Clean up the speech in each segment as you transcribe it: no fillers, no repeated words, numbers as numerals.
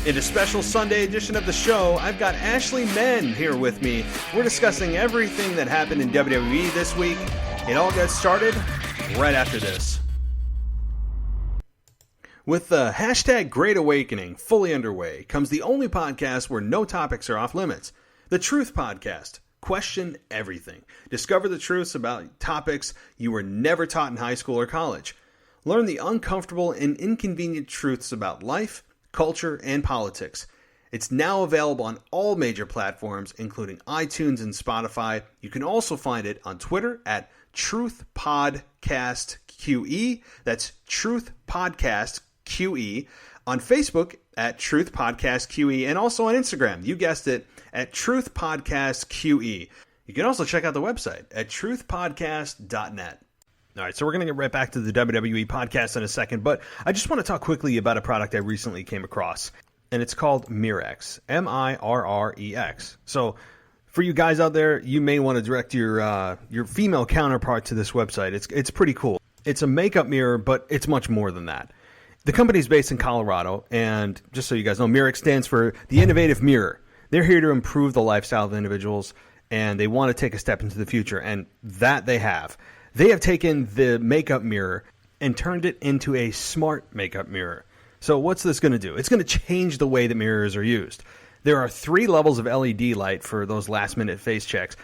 In a special Sunday edition of the show, I've got Ashley Mann here with me. We're discussing everything that happened in WWE this week. It all gets started right after this. With the hashtag Great Awakening fully underway, comes the only podcast where no topics are off limits. The Truth Podcast. Question everything. Discover the truths about topics you were never taught in high school or college. Learn the uncomfortable and inconvenient truths about life, culture, and politics. It's now available on all major platforms, including iTunes and Spotify. You can also find it on Twitter at Truth Podcast QE. That's Truth Podcast QE. On Facebook at Truth Podcast QE, and also on Instagram, you guessed it, at Truth Podcast QE. You can also check out the website at truthpodcast.net. All right, so we're going to get right back to the WWE podcast in a second, but I just want to talk quickly about a product I recently came across, and it's called Mirrex, M-I-R-R-E-X. So for you guys out there, you may want to direct your female counterpart to this website. It's pretty cool. It's a makeup mirror, but it's much more than that. The company is based in Colorado, and just so you guys know, Mirrex stands for the Innovative Mirror. They're here to improve the lifestyle of individuals, and they want to take a step into the future, and that they have. They have taken the makeup mirror and turned it into a smart makeup mirror. So what's this going to do? It's going to change the way that mirrors are used. There are 3 levels of LED light for those last-minute face checks,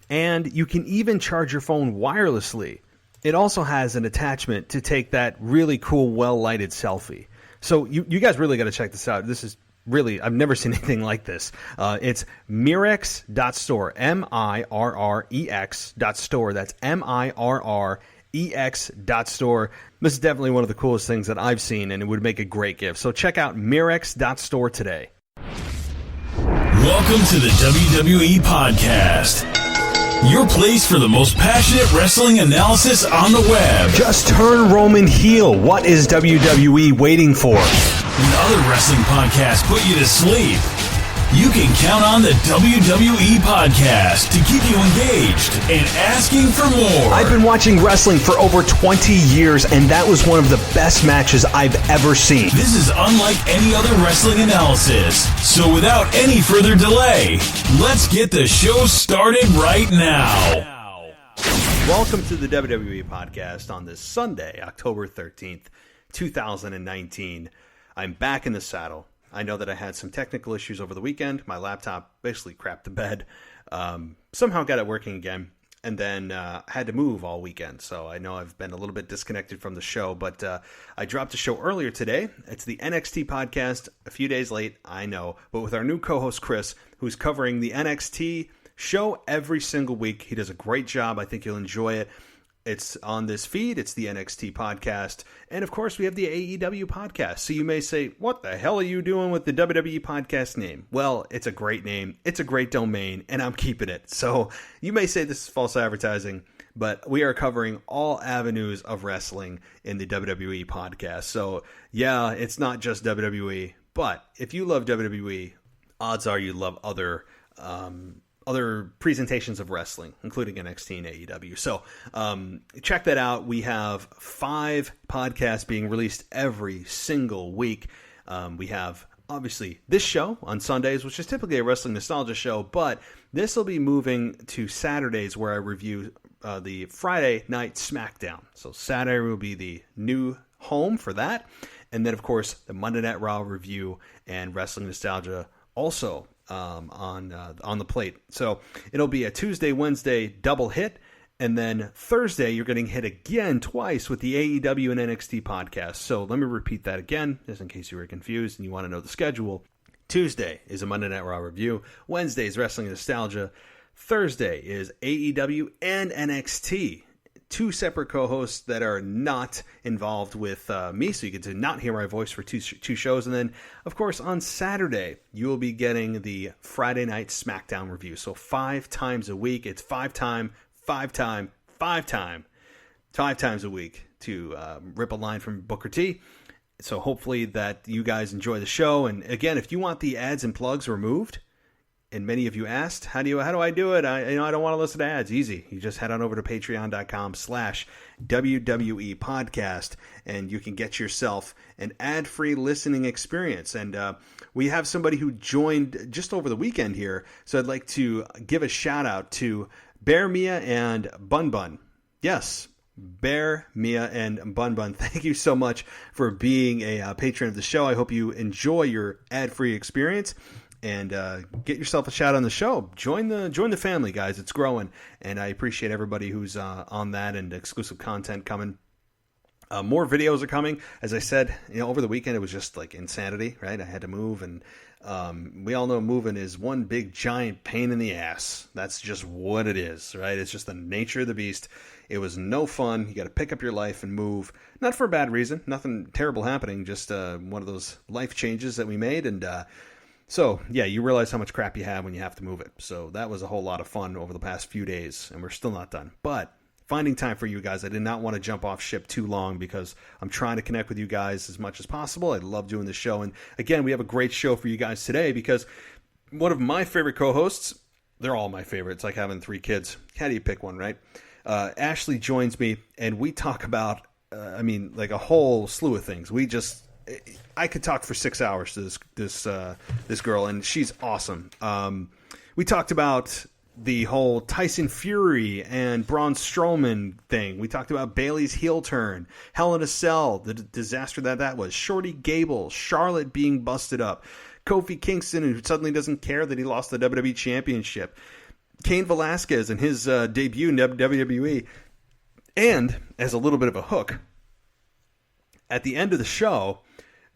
and you can even charge your phone wirelessly. It also has an attachment to take that really cool, well-lighted selfie. So you guys really got to check this out. This is really, I've never seen anything like this. It's Mirrex.store, M-I-R-R-E-X.store. That's M-I-R-R-E-X.store. This is definitely one of the coolest things that I've seen, and it would make a great gift. So check out Mirrex.store today. Welcome to the WWE Podcast, your place for the most passionate wrestling analysis on the web. Just turn Roman heel. What is WWE waiting for? When other wrestling podcasts put you to sleep, you can count on the WWE Podcast to keep you engaged and asking for more. I've been watching wrestling for over 20 years, and that was one of the best matches I've ever seen. This is unlike any other wrestling analysis. So without any further delay, let's get the show started right now. Welcome to the WWE Podcast on this Sunday, October 13th, 2019. I'm back in the saddle. I know that I had some technical issues over the weekend. My laptop basically crapped the bed. Somehow got it working again. And then had to move all weekend. So I know I've been a little bit disconnected from the show. But I dropped a show earlier today. It's the NXT podcast. A few days late, I know. But with our new co-host, Chris, who's covering the NXT show every single week. He does a great job. I think you'll enjoy it. It's on this feed. It's the NXT podcast. And, of course, we have the AEW podcast. So you may say, what the hell are you doing with the WWE podcast name? Well, it's a great name. It's a great domain, and I'm keeping it. So you may say this is false advertising, but we are covering all avenues of wrestling in the WWE podcast. So, yeah, it's not just WWE. But if you love WWE, odds are you love other presentations of wrestling, including NXT and AEW. So check that out. We have 5 podcasts being released every single week. We have, obviously, this show on Sundays, which is typically a wrestling nostalgia show, but this will be moving to Saturdays where I review the Friday Night SmackDown. So Saturday will be the new home for that. And then, of course, the Monday Night Raw review and wrestling nostalgia also on the plate. So it'll be a Tuesday, Wednesday double hit, and then Thursday you're getting hit again twice with the AEW and NXT podcast. So let me repeat that again, just in case you were confused and you want to know the schedule. Tuesday is a Monday Night Raw review. Wednesday is Wrestling Nostalgia. Thursday is AEW and NXT. 2 separate co-hosts that are not involved with me, so you get to not hear my voice for two shows. And then, of course, on Saturday, you will be getting the Friday Night SmackDown review. So 5 times a week. It's 5 times a week to rip a line from Booker T. So hopefully that you guys enjoy the show. And again, if you want the ads and plugs removed, And many of you asked, how do I do it? I don't want to listen to ads. Easy. You just head on over to patreon.com/WWE podcast, and you can get yourself an ad-free listening experience. And we have somebody who joined just over the weekend here, so I'd like to give a shout out to Bear Mia and Bun Bun. Yes, Bear, Mia, and Bun Bun, thank you so much for being a patron of the show. I hope you enjoy your ad-free experience. And get yourself a shout on the show. Join the family, guys. It's growing, and I appreciate everybody who's on that, and exclusive content coming. More videos are coming. As I said, over the weekend it was just like insanity, right? I had to move, and we all know moving is one big giant pain in the ass. That's just what it is, right? It's just the nature of the beast. It was no fun. You got to pick up your life and move. Not for a bad reason. Nothing terrible happening. Just one of those life changes that we made, and so, yeah, you realize how much crap you have when you have to move it. So that was a whole lot of fun over the past few days, and we're still not done. But finding time for you guys, I did not want to jump off ship too long because I'm trying to connect with you guys as much as possible. I love doing the show. And again, we have a great show for you guys today because one of my favorite co-hosts, they're all my favorites, like having 3 kids. How do you pick one, right? Ashley joins me, and we talk about, like a whole slew of things. I could talk for 6 hours to this girl, and she's awesome. We talked about the whole Tyson Fury and Braun Strowman thing. We talked about Bayley's heel turn, Hell in a Cell, the disaster that was, Shorty Gable, Charlotte being busted up, Kofi Kingston, who suddenly doesn't care that he lost the WWE Championship, Cain Velasquez and his debut in WWE, and as a little bit of a hook, at the end of the show,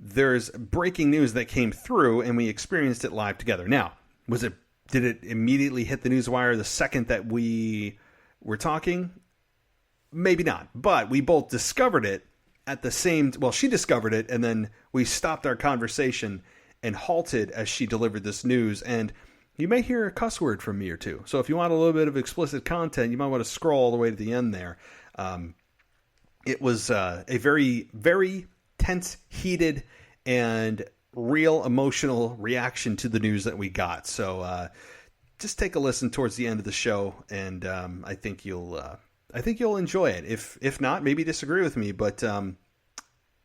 there's breaking news that came through, and we experienced it live together. Now, did it immediately hit the newswire the second that we were talking? Maybe not, but we both discovered it at the same. Well, she discovered it, and then we stopped our conversation and halted as she delivered this news. And you may hear a cuss word from me or two. So if you want a little bit of explicit content, you might want to scroll all the way to the end there. It was a very, very tense, heated, and real emotional reaction to the news that we got. So just take a listen towards the end of the show, and I think you'll enjoy it. If not, maybe disagree with me, but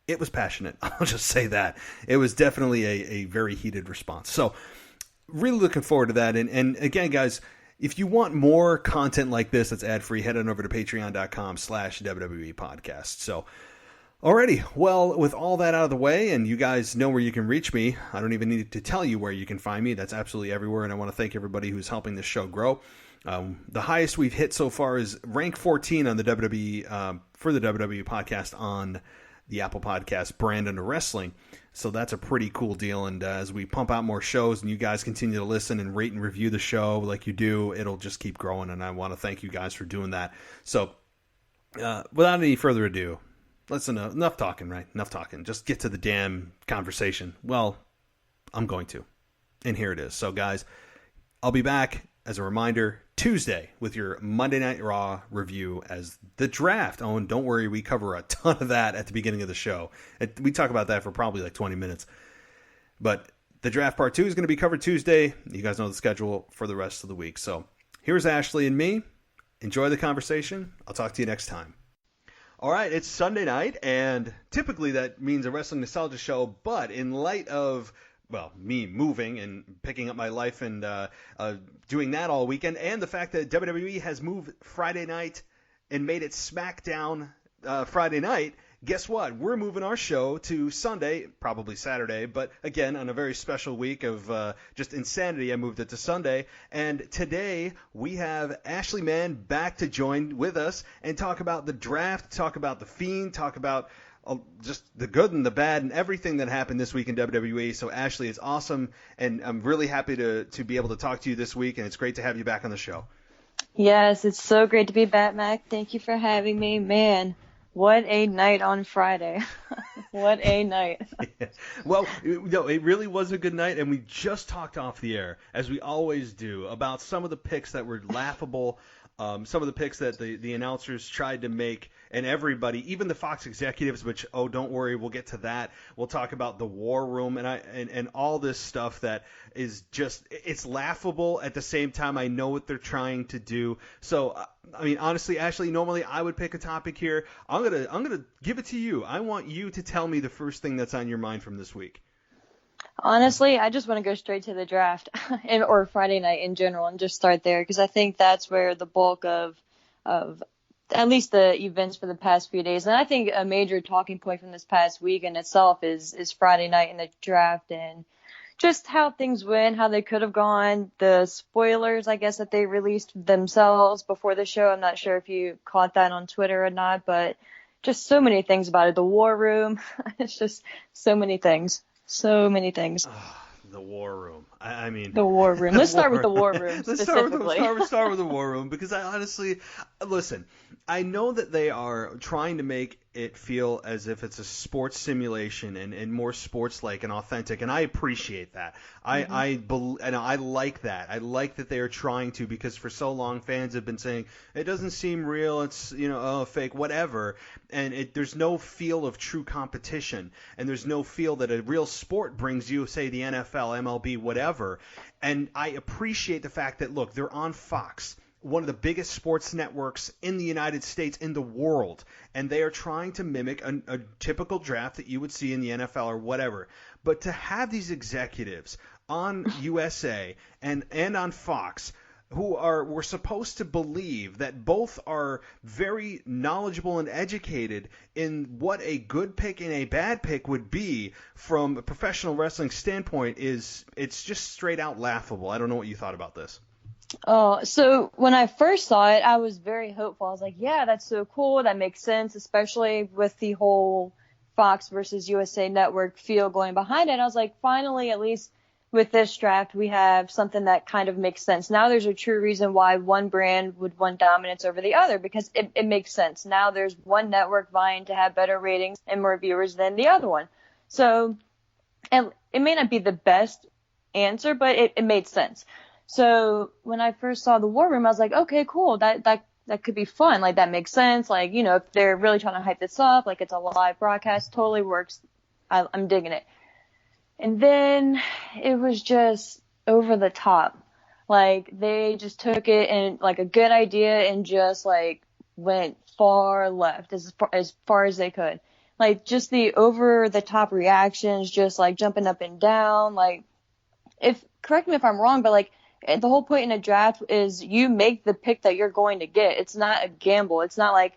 it was passionate. I'll just say that. It was definitely a very heated response. So really looking forward to that. And again, guys, if you want more content like this that's ad-free, head on over to patreon.com/WWE podcast. So alrighty, well, with all that out of the way, and you guys know where you can reach me, I don't even need to tell you where you can find me. That's absolutely everywhere, and I want to thank everybody who's helping this show grow. The highest we've hit so far is rank 14 on the WWE for the WWE podcast on the Apple Podcast brand under wrestling. So that's a pretty cool deal, and as we pump out more shows and you guys continue to listen and rate and review the show like you do, it'll just keep growing, and I want to thank you guys for doing that. So without any further ado, enough talking, right? Enough talking. Just get to the damn conversation. Well, I'm going to. And here it is. So, guys, I'll be back, as a reminder, Tuesday with your Monday Night Raw review as the draft. Oh, and don't worry, we cover a ton of that at the beginning of the show. We talk about that for probably like 20 minutes. But the draft part 2 is going to be covered Tuesday. You guys know the schedule for the rest of the week. So, here's Ashley and me. Enjoy the conversation. I'll talk to you next time. All right, it's Sunday night, and typically that means a wrestling nostalgia show, but in light of, well, me moving and picking up my life and doing that all weekend, and the fact that WWE has moved Friday night and made it SmackDown Friday night, guess what? We're moving our show to Sunday, probably Saturday, but again, on a very special week of just insanity, I moved it to Sunday. And today we have Ashley Mann back to join with us and talk about the draft, talk about The Fiend, talk about just the good and the bad and everything that happened this week in WWE. So Ashley, it's awesome, and I'm really happy to be able to talk to you this week, and it's great to have you back on the show. Yes, it's so great to be back, Mac. Thank you for having me. Man, what a night on Friday. What a night. Yeah. Well, no, it really was a good night, and we just talked off the air, as we always do, about some of the picks that were laughable, some of the picks that the announcers tried to make. and everybody, even the Fox executives, which, oh, don't worry, we'll get to that. We'll talk about the War Room and all this stuff that is just, it's laughable. At the same time, I know what they're trying to do. So, I mean, honestly, Ashley, normally I would pick a topic here. I'm gonna give it to you. I want you to tell me the first thing that's on your mind from this week. Honestly, I just want to go straight to the draft or Friday night in general and just start there because I think that's where the bulk of at least the events for the past few days. And I think a major talking point from this past week in itself is Friday night in the draft and just how things went, how they could have gone, the spoilers, I guess, that they released themselves before the show. I'm not sure if you caught that on Twitter or not, but just so many things about it. The War Room, it's just so many things. So many things. The War Room. I mean, the War Room. Let's start with the War Room specifically. Let's start with the War Room because I honestly, listen, I know that they are trying to make it feel as if it's a sports simulation and more sports-like and authentic, and I appreciate that. I like that. I like that they are trying to, because for so long fans have been saying it doesn't seem real, it's fake, whatever, and there's no feel of true competition, and there's no feel that a real sport brings you, say the NFL, MLB, whatever. And I appreciate the fact that, look, they're on Fox, one of the biggest sports networks in the United States, in the world, and they are trying to mimic a typical draft that you would see in the NFL or whatever. But to have these executives on USA and on Fox who were supposed to believe that both are very knowledgeable and educated in what a good pick and a bad pick would be from a professional wrestling standpoint, it's just straight out laughable. I don't know what you thought about this. Oh, so when I first saw it, I was very hopeful. I was like, yeah, that's so cool. That makes sense, especially with the whole Fox versus USA Network feel going behind it. I was like, finally, at least with this draft, we have something that kind of makes sense. Now there's a true reason why one brand would want dominance over the other, because it makes sense. Now there's one network vying to have better ratings and more viewers than the other one. So, and it may not be the best answer, but it made sense. So when I first saw the War Room, I was like, okay, cool. That could be fun. Like, that makes sense. Like, if they're really trying to hype this up, like, it's a live broadcast, totally works. I'm digging it. And then it was just over the top. Like, they just took it and, like, a good idea and just, like, went far left as far as they could. Like, just the over the top reactions, just, like, jumping up and down. Like, correct me if I'm wrong, but, like, the whole point in a draft is you make the pick that you're going to get. It's not a gamble. It's not like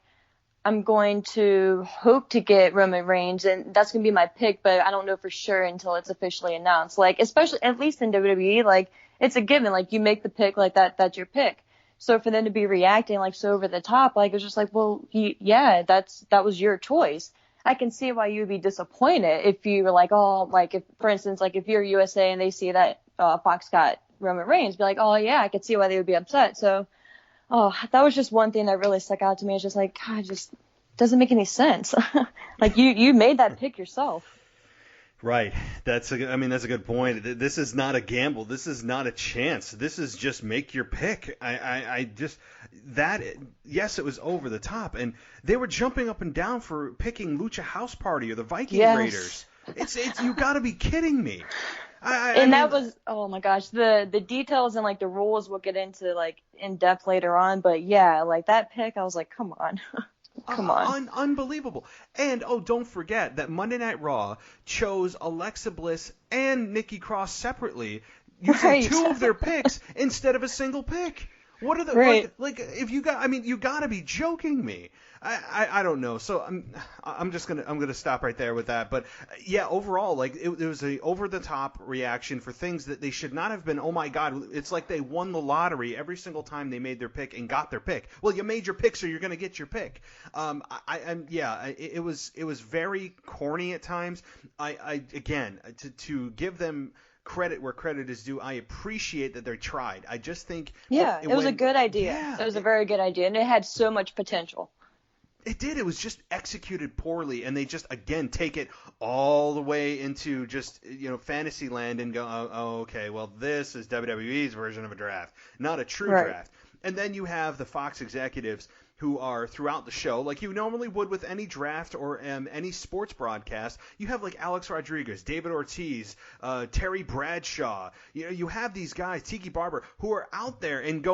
I'm going to hope to get Roman Reigns and that's going to be my pick, but I don't know for sure until it's officially announced. Like, especially, at least in WWE, like, it's a given. Like, you make the pick, like, that's your pick. So for them to be reacting, like, so over the top, like, it's just like, well, yeah, that was your choice. I can see why you would be disappointed if you were like, oh, like, if, for instance, like, if you're USA and they see that Fox got Roman Reigns, be like, oh yeah, I could see why they would be upset. So, that was just one thing that really stuck out to me. It's just like, God, it just doesn't make any sense. Like, you made that pick yourself. Right. That's a good point. This is not a gamble. This is not a chance. This is just make your pick. Yes, it was over the top, and they were jumping up and down for picking Lucha House Party or the Viking Raiders. It's you got to be kidding me. That was, oh my gosh, the details and, like, the rules we'll get into, like, in depth later on, but yeah, like, that pick, I was like, come on. Come on. Unbelievable. And, don't forget that Monday Night Raw chose Alexa Bliss and Nikki Cross separately, using two of their picks instead of a single pick. What are the if you got? I mean, you got to be joking me. I don't know. So I'm gonna stop right there with that. But yeah, overall, like, it was a over the top reaction for things that they should not have been. Oh my God, it's like they won the lottery every single time they made their pick and got their pick. Well, you made your pick, so you're gonna get your pick. It was very corny at times. Again, to give them credit where credit is due, I appreciate that they tried. I just think it was a good idea. Yeah, it was a very good idea, and it had so much potential. It did. It was just executed poorly, and they just, again, take it all the way into just, fantasy land and go, oh, okay, well, this is WWE's version of a draft, not a true draft. And then you have the Fox executives who are throughout the show, like you normally would with any draft or any sports broadcast. You have like Alex Rodriguez, David Ortiz, Terry Bradshaw. You have these guys, Tiki Barber, who are out there and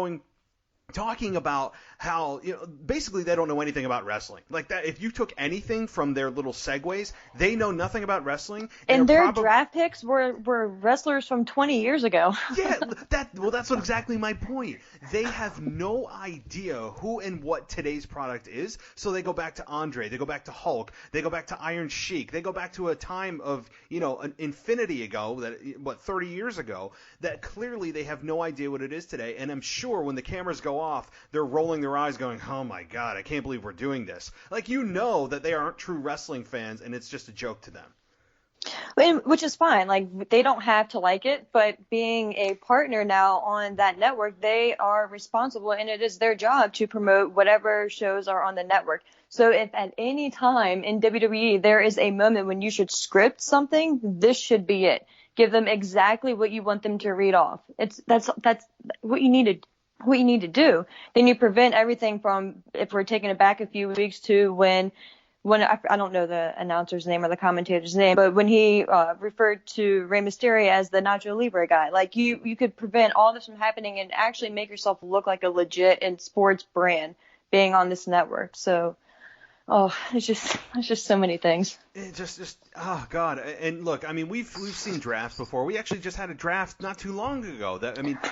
talking about how basically they don't know anything about wrestling. Like that, if you took anything from their little segues, they know nothing about wrestling. And their draft picks were wrestlers from 20 years ago. Yeah, that's exactly my point. They have no idea who and what today's product is, so they go back to Andre, they go back to Hulk, they go back to Iron Sheik, they go back to a time of an infinity ago, 30 years ago, that clearly they have no idea what it is today. And I'm sure when the cameras go off, they're rolling their eyes going, oh my God, I can't believe we're doing this. Like, that they aren't true wrestling fans and it's just a joke to them. Which is fine. Like, they don't have to like it, but being a partner now on that network, they are responsible, and it is their job to promote whatever shows are on the network. So if at any time in WWE there is a moment when you should script something, this should be it. Give them exactly what you want them to read off. That's what you need to do. Then you prevent everything from, if we're taking it back a few weeks to when I don't know the announcer's name or the commentator's name, but when he referred to Rey Mysterio as the Nacho Libre guy, like you could prevent all this from happening and actually make yourself look like a legit and sports brand being on this network. So, it's just so many things. It just oh God. And look, I mean, we've seen drafts before. We actually just had a draft not too long ago.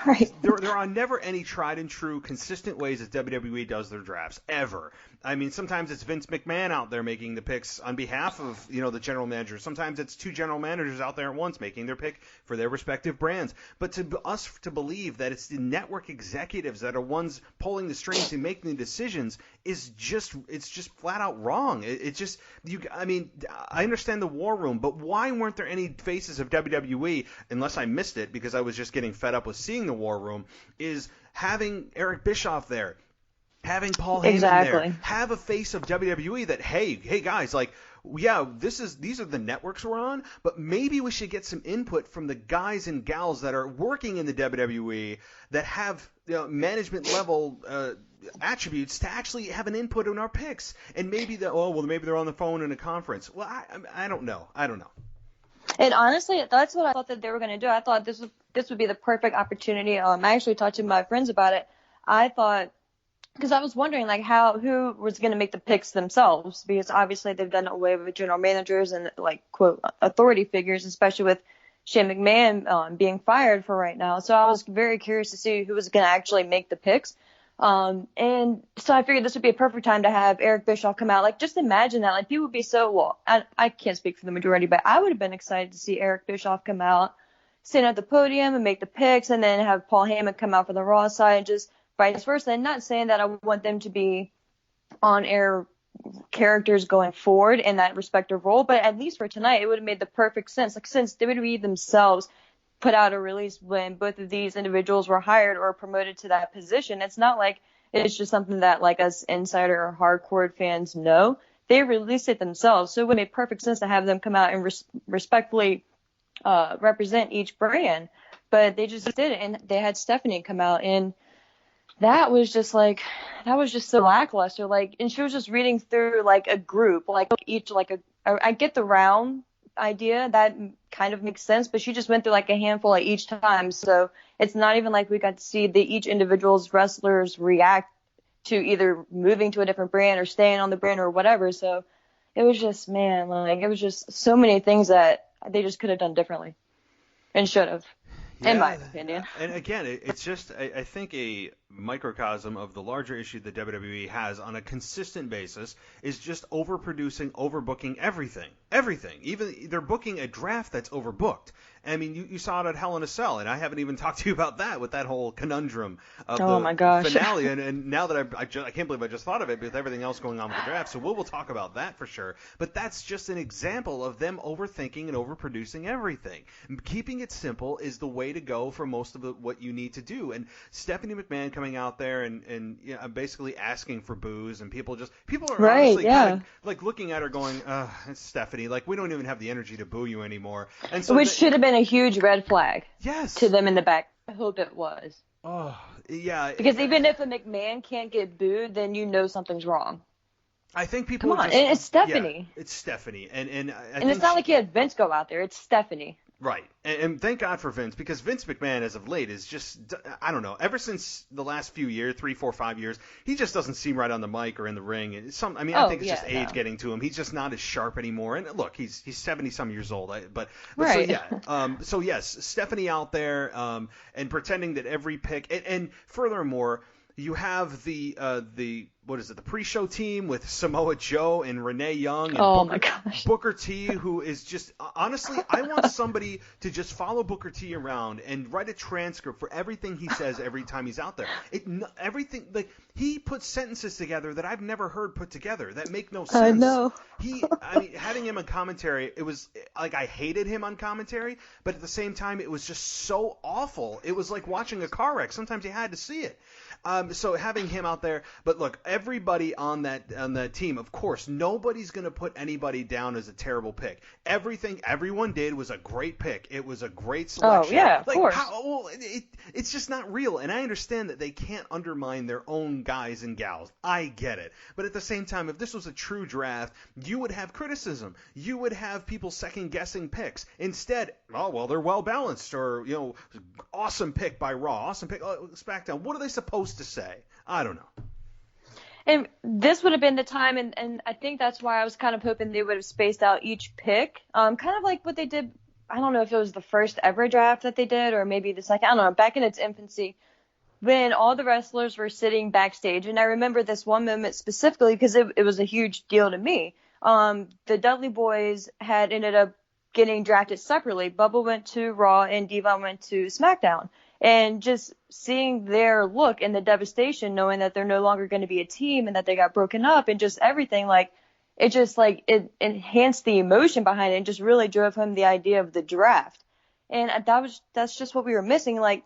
Right. There are never any tried and true consistent ways that WWE does their drafts ever. I mean, sometimes it's Vince McMahon out there making the picks on behalf of, the general manager. Sometimes it's two general managers out there at once making their pick for their respective brands. But to believe that it's the network executives that are ones pulling the strings and making the decisions it's just flat out wrong. I understand the War Room, but why weren't there any faces of WWE, unless I missed it because I was just getting fed up with seeing the War Room, is having Eric Bischoff there, having Paul Heyman there, have a face of WWE that, hey guys, like, yeah, these are the networks we're on, but maybe we should get some input from the guys and gals that are working in the WWE that have management level attributes to actually have an input in our picks. And maybe they're on the phone in a conference. Well, I don't know. And honestly, that's what I thought that they were going to do. I thought this would be the perfect opportunity. I actually talked to my friends about it. I thought, because I was wondering like who was going to make the picks themselves, because obviously they've done away with general managers and like quote authority figures, especially with Shane McMahon being fired for right now. So I was very curious to see who was going to actually make the picks. And so I figured this would be a perfect time to have Eric Bischoff come out. Like, just imagine that. Like, people would be I can't speak for the majority, but I would have been excited to see Eric Bischoff come out, stand at the podium and make the picks, and then have Paul Heyman come out for the Raw side, and just vice versa. And not saying that I want them to be on-air characters going forward in that respective role, but at least for tonight, it would have made the perfect sense. Like, since WWE themselves put out a release when both of these individuals were hired or promoted to that position, it's not like it's just something that like us insider or hardcore fans know. They released it themselves, so it would make perfect sense to have them come out and respectfully represent each brand. But they just did it, and they had Stephanie come out, and that was just so lackluster. Like, and she was just reading through like a group, like each I get the round idea, that kind of makes sense, but she just went through like a handful at each time, so it's not even like we got to see each individual's wrestlers react to either moving to a different brand or staying on the brand or whatever. So it was just, man, like, it was just so many things that they just could have done differently and should have, in my opinion. And again, it's just, I think, a microcosm of the larger issue that WWE has on a consistent basis is just overproducing, overbooking everything. Even they're booking a draft that's overbooked. I mean, you saw it at Hell in a Cell, and I haven't even talked to you about that with that whole conundrum of the finale. And now that I can't believe I just thought of it with everything else going on with the draft. So we'll talk about that for sure. But that's just an example of them overthinking and overproducing everything. Keeping it simple is the way to go for most of what you need to do. And Stephanie McMahon coming out there and basically asking for boos, and people are honestly kind of like looking at her going, it's Stephanie, like, we don't even have the energy to boo you anymore. And so which should have been a huge red flag to them in the back. I hope it was. Oh, Yeah. Because even if a McMahon can't get booed, then you know something's wrong. I think people Come on, just, and it's Stephanie. Yeah, it's Stephanie, and And it's not like you had Vince go out there. It's Stephanie. Right, and thank God for Vince, because Vince McMahon, as of late, is just, I don't know, ever since the last few years, 3, 4, 5 years, he just doesn't seem right on the mic or in the ring. I think it's just age getting to him. He's just not as sharp anymore. And look, he's 70-some years old. But right. So yeah, so yes, Stephanie out there, and pretending that every pick, and furthermore, you have the pre-show team with Samoa Joe and Renee Young and Booker T, who is just, honestly, I want somebody to just follow Booker T around and write a transcript for everything he says every time he's out there. Everything, like, he puts sentences together that I've never heard put together that make no sense. I know. Having him on commentary, it was like I hated him on commentary, but at the same time, it was just so awful. It was like watching a car wreck. Sometimes you had to see it. So having him out there, but look, everybody on that team, of course, nobody's going to put anybody down as a terrible pick. Everything everyone did was a great pick. It was a great selection. Oh yeah, of course. It's just not real, and I understand that they can't undermine their own guys and gals. I get it, but at the same time, if this was a true draft, you would have criticism. You would have people second guessing picks. Instead, they're well balanced, or awesome pick by Raw, awesome pick SmackDown. What are they supposed to say? I don't know. And this would have been the time, and I think that's why I was kind of hoping they would have spaced out each pick, kind of like what they did. I don't know if it was the first ever draft that they did, or maybe the second. I don't know, back in its infancy, when all the wrestlers were sitting backstage. And I remember this one moment specifically because it was a huge deal to me. The Dudley Boys had ended up getting drafted separately. Bubba went to Raw and Devon went to SmackDown. And just seeing their look and the devastation, knowing that they're no longer going to be a team and that they got broken up and just everything, it enhanced the emotion behind it and just really drove home the idea of the draft. And that's just what we were missing. Like,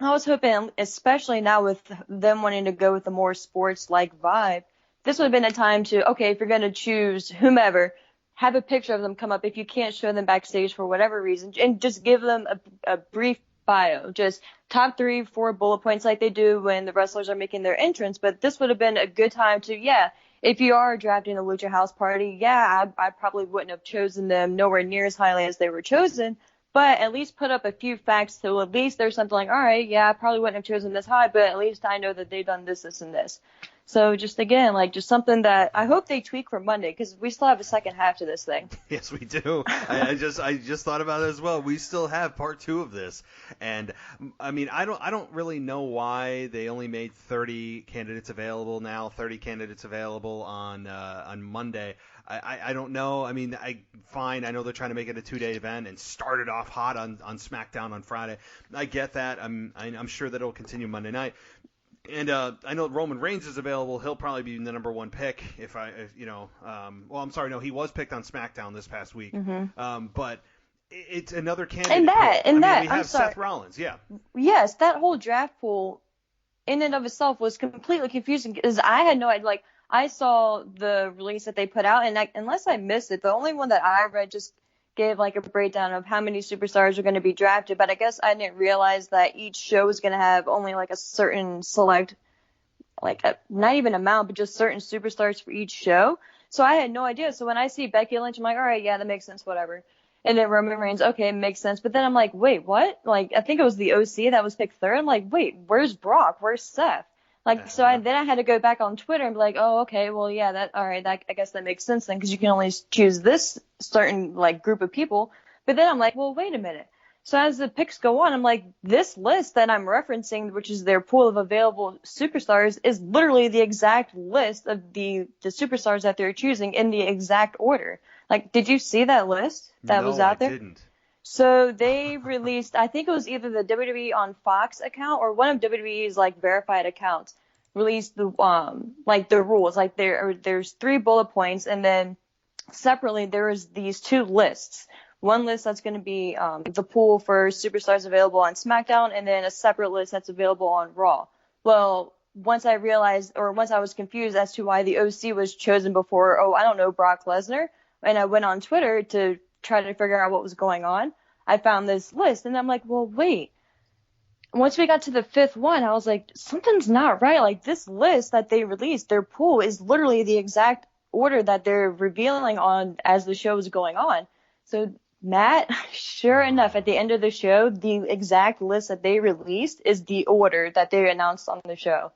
I was hoping, especially now with them wanting to go with a more sports-like vibe, this would have been a time to, okay, if you're going to choose whomever, have a picture of them come up if you can't show them backstage for whatever reason, and just give them a brief bio, just top 3, 4 bullet points like they do when the wrestlers are making their entrance. But this would have been a good time to, if you are drafting a Lucha House Party, I probably wouldn't have chosen them nowhere near as highly as they were chosen, but at least put up a few facts so at least there's something like, all right, I probably wouldn't have chosen this high, but at least I know that they've done this, this, and this. So just again, just something that I hope they tweak for Monday, because we still have a second half to this thing. Yes, we do. I just thought about it as well. We still have part 2 of this, and I mean, I don't really know why they only made 30 candidates available now. 30 candidates available on Monday. I don't know. I mean, fine. I know they're trying to make it a 2-day event and start it off hot on SmackDown on Friday. I get that. I'm sure that it'll continue Monday night. And I know Roman Reigns is available. He'll probably be the number 1 pick I'm sorry, no, he was picked on SmackDown this past week. Mm-hmm. But it's another candidate. We have Seth Rollins, yeah. Yes, that whole draft pool in and of itself was completely confusing because I had no idea. I saw the release that they put out, and unless I missed it, the only one that I read just gave a breakdown of how many superstars are going to be drafted, but I guess I didn't realize that each show was going to have only a certain select, not even amount, but just certain superstars for each show. So I had no idea. So when I see Becky Lynch, I'm like, all right, yeah, that makes sense, whatever. And then Roman Reigns, okay, it makes sense. But then I'm like, wait, what? I think it was the OC that was picked 3rd. I'm like, wait, where's Brock? Where's Seth? So I had to go back on Twitter and be like, oh, okay, well, yeah, all right, I guess that makes sense then, because you can only choose this certain, group of people. But then I'm like, well, wait a minute. So as the picks go on, I'm like, this list that I'm referencing, which is their pool of available superstars, is literally the exact list of the superstars that they're choosing in the exact order. Did you see that list that was out there? No, I didn't. So they released, I think it was either the WWE on Fox account or one of WWE's verified accounts released the the rules. There's 3 bullet points, and then separately there is these 2 lists. One list that's going to be the pool for superstars available on SmackDown, and then a separate list that's available on Raw. Well, once I was confused as to why the OC was chosen before, Brock Lesnar, and I went on Twitter to try to figure out what was going on, I found this list, and I'm like, well, wait. once we got to the fifth one, I was like, something's not right. Like, this list that they released, their pool is literally the exact order that they're revealing on as the show is going on. So, Matt, sure enough, at the end of the show, the exact list that they released is the order that they announced on the show.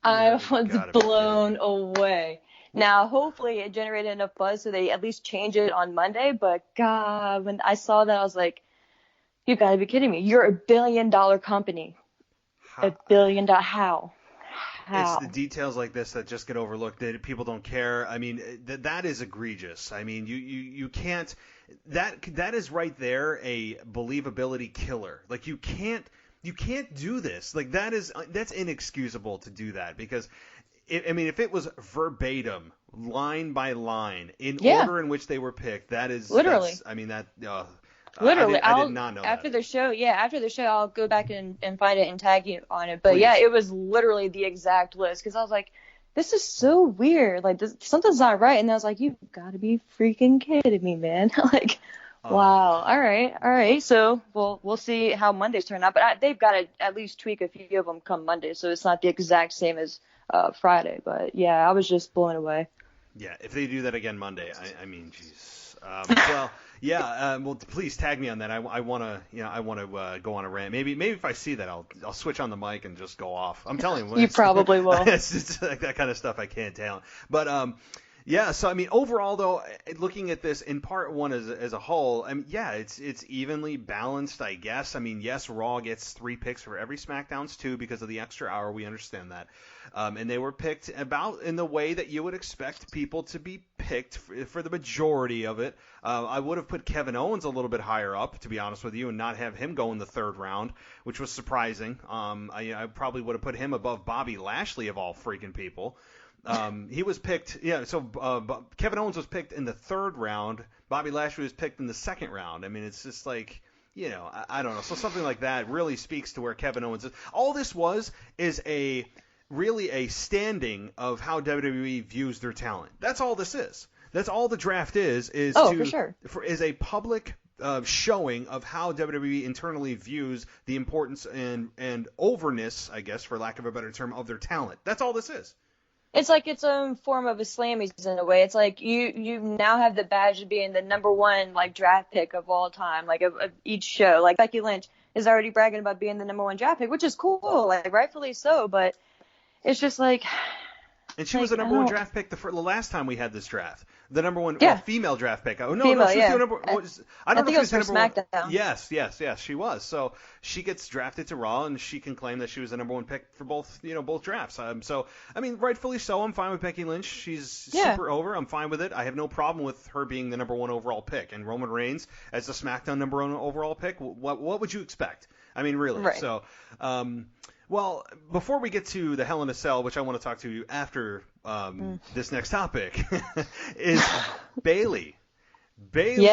I was blown away. Now, hopefully it generated enough buzz so they at least change it on Monday. But God, when I saw that, I was like, you got to be kidding me. You're $1 billion company. $1 billion. How? It's the details like this that just get overlooked. That people don't care. I mean, that is egregious. I mean, you can't. That is right there a believability killer. Like you can't do this. Like that's inexcusable to do that because. If it was verbatim, line by line, in order in which they were picked, that is literally. Literally, I did not know after that. After the show, I'll go back and find it and tag you on it. But Please. Yeah, it was literally the exact list because I was like, this is so weird. Like, something's not right. And I was like, you've got to be freaking kidding me, man. Like, wow. All right. So we'll see how Mondays turn out. But they've got to at least tweak a few of them come Monday, so it's not the exact same as Friday. But yeah, I was just blown away. Yeah, if they do that again Monday, I mean, jeez. Well, please tag me on that. I want to go on a rant. Maybe if I see that, I'll switch on the mic and just go off. I'm telling you, you probably will. It's like that kind of stuff I can't tell. But yeah. So I mean, overall though, looking at this in part one as a whole, I mean, yeah, it's evenly balanced, I guess. I mean, yes, Raw gets 3 picks for every SmackDown's 2 because of the extra hour. We understand that. And they were picked about in the way that you would expect people to be picked for the majority of it. I would have put Kevin Owens a little bit higher up, to be honest with you, and not have him go in the 3rd round, which was surprising. I probably would have put him above Bobby Lashley of all freaking people. He was picked, so Kevin Owens was picked in the 3rd round. Bobby Lashley was picked in the 2nd round. I mean, it's just like, I don't know. So something like that really speaks to where Kevin Owens is. All this is really a standing of how WWE views their talent. That's all this is. That's all the draft is for sure. Is a public showing of how WWE internally views the importance and overness, I guess, for lack of a better term, of their talent. That's all this is. It's like its own form of a Slammies in a way. It's like you now have the badge of being the number 1 like draft pick of all time, like of each show. Like Becky Lynch is already bragging about being the number 1 draft pick, which is cool, like rightfully so, but it's just like. And she was the number 1 draft pick the last time we had this draft. The number 1 female draft pick. Oh, no, she was the number. I don't know if she was the number 1. SmackDown. Yes, she was. So she gets drafted to Raw, and she can claim that she was the number 1 pick for both drafts. So I mean, rightfully so. I'm fine with Becky Lynch. She's super over. I'm fine with it. I have no problem with her being the number 1 overall pick, and Roman Reigns as the SmackDown number 1 overall pick. What would you expect? I mean, really. Right. So. Well, before we get to the Hell in a Cell, which I want to talk to you after this next topic, is Bayley. Bayley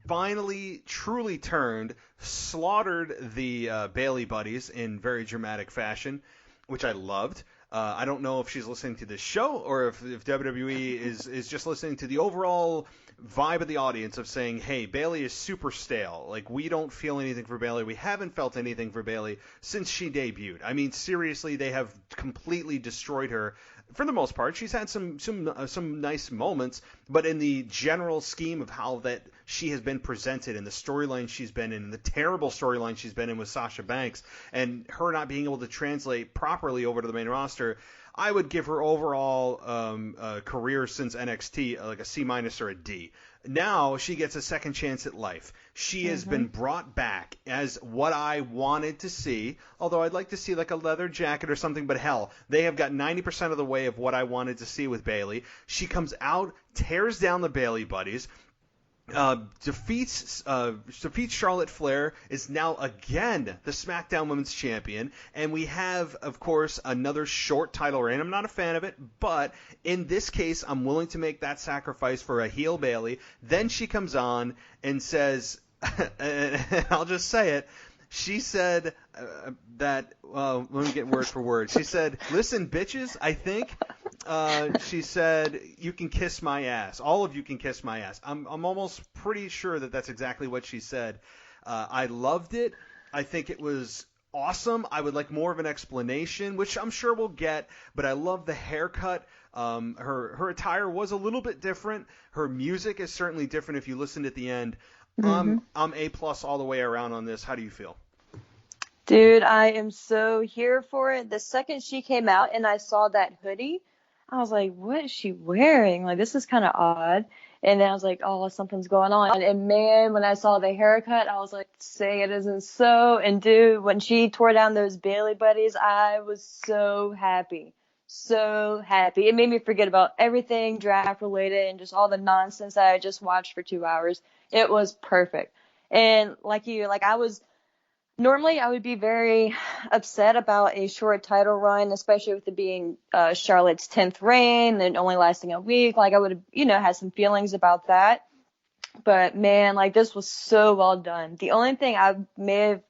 finally truly turned, slaughtered the Bayley buddies in very dramatic fashion, which I loved. I don't know if she's listening to this show or if WWE is just listening to the overall vibe of the audience of saying, hey, Bayley is super stale. Like, we don't feel anything for Bayley. We haven't felt anything for Bayley since she debuted. I mean, seriously, they have completely destroyed her. For the most part, she's had some nice moments, but in the general scheme of how that she has been presented and the storyline she's been in, and the terrible storyline she's been in with Sasha Banks, and her not being able to translate properly over to the main roster, I would give her overall career since NXT like a C- or a D. Now she gets a second chance at life. She has been brought back as what I wanted to see, although I'd like to see like a leather jacket or something, but hell, they have got 90% of the way of what I wanted to see with Bayley. She comes out, tears down the Bayley buddies, defeats Charlotte Flair, is now again the SmackDown Women's Champion, and we have, of course, another short title reign. I'm not a fan of it, but in this case, I'm willing to make that sacrifice for a heel Bayley. Then she comes on and says, and I'll just say it, she said that, let me get word for word. She said, listen, bitches, I think. She said, you can kiss my ass. All of you can kiss my ass. I'm almost pretty sure that that's exactly what she said. I loved it. I think it was awesome. I would like more of an explanation, which I'm sure we'll get, but I love the haircut. Her attire was a little bit different. Her music is certainly different if you listened at the end. I'm A+ all the way around on this. How do you feel? Dude, I am so here for it. The second she came out and I saw that hoodie, I was like, what is she wearing? Like, this is kind of odd. And then I was like, oh, something's going on. And man, when I saw the haircut, I was like, say it isn't so. And dude, when she tore down those Bailey buddies, I was so happy. So happy. It made me forget about everything draft related and just all the nonsense that I just watched for 2 hours. It was perfect. And normally I would be very upset about a short title run, especially with it being Charlotte's 10th reign and only lasting a week. Like, I would have, had some feelings about that. But man, like, this was so well done. The only thing I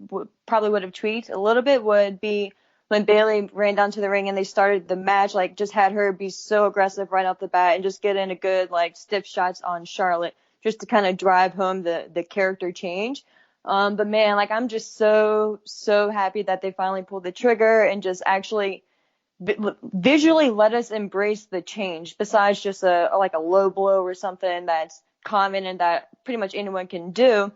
probably would have tweaked a little bit would be when Bailey ran down to the ring and they started the match, like, just had her be so aggressive right off the bat and just get in a good, like, stiff shots on Charlotte just to kind of drive home the character change. But man, like, I'm just so happy that they finally pulled the trigger and just actually visually let us embrace the change, besides just a low blow or something that's common and that pretty much anyone can do.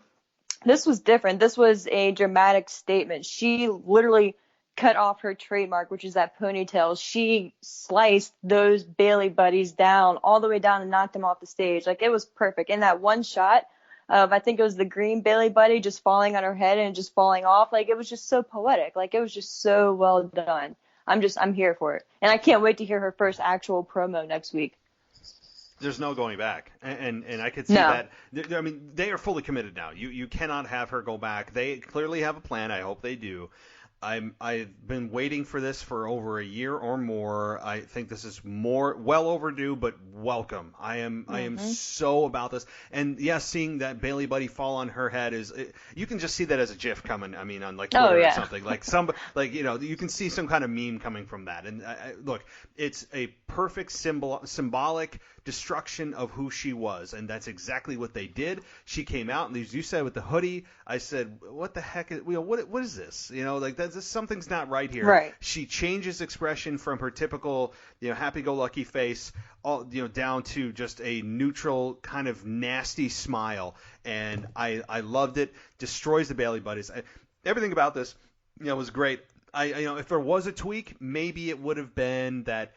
This was different. This was a dramatic statement. She literally cut off her trademark, which is that ponytail. She sliced those Bailey buddies down, all the way down, and knocked them off the stage. Like, it was perfect. In that one shot, I think it was the green Bailey buddy just falling on her head and just falling off. Like, it was just so poetic. Like, it was just so well done. I'm here for it. And I can't wait to hear her first actual promo next week. There's no going back. And I could see that. I mean, they are fully committed now. You cannot have her go back. They clearly have a plan. I hope they do. I've been waiting for this for over a year or more. I think this is well overdue, but welcome. I am so about this. And yes, seeing that Bailey buddy fall on her head you can just see that as a GIF coming. I mean, on like Twitter or something, like you can see some kind of meme coming from that. And look, it's a perfect symbolic destruction of who she was, and that's exactly what they did. She came out, and as you said, with the hoodie, I said, what the heck is, what is this? Like, something's not right here. Right. She changes expression from her typical, happy-go-lucky face, all, down to just a neutral kind of nasty smile, and I loved it. Destroys the Bailey buddies. Everything about this, was great. If there was a tweak, maybe it would have been that,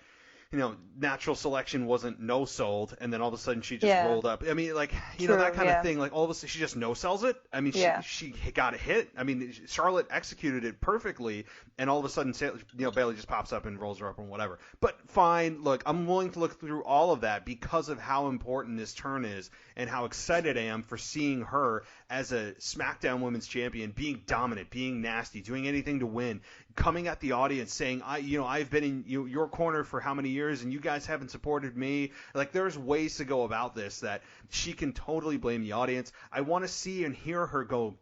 natural selection wasn't no-sold, and then all of a sudden she just rolled up. I mean, like, that kind of thing. Like, all of a sudden she just no-sells it. I mean, she got a hit. I mean, Charlotte executed it perfectly, and all of a sudden, Bailey just pops up and rolls her up and whatever. But fine, look, I'm willing to look through all of that because of how important this turn is and how excited I am for seeing her as a SmackDown Women's Champion, being dominant, being nasty, doing anything to win, coming at the audience saying, I've been in your corner for how many years and you guys haven't supported me. Like, there's ways to go about this that she can totally blame the audience. I want to see and hear her go,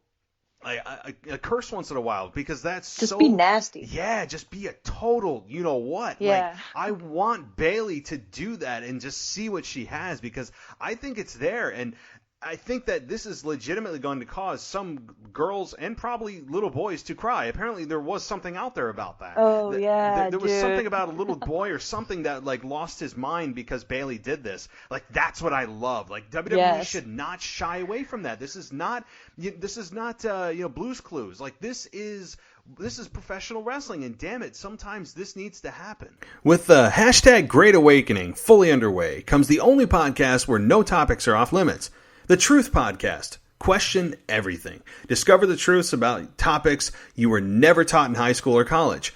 I curse once in a while, because that's just be nasty. Yeah, just be a total, what? Yeah. Like, I want Bailey to do that and just see what she has, because I think it's there. And I think that this is legitimately going to cause some girls and probably little boys to cry. Apparently there was something out there about that. Oh, yeah, There was something about a little boy or something that, like, lost his mind because Bailey did this. Like, that's what I love. Like, WWE should not shy away from that. This is not Blue's Clues. Like, this is professional wrestling, and damn it, sometimes this needs to happen. With the hashtag Great Awakening fully underway comes the only podcast where no topics are off limits. The Truth Podcast. Question everything. Discover the truths about topics you were never taught in high school or college.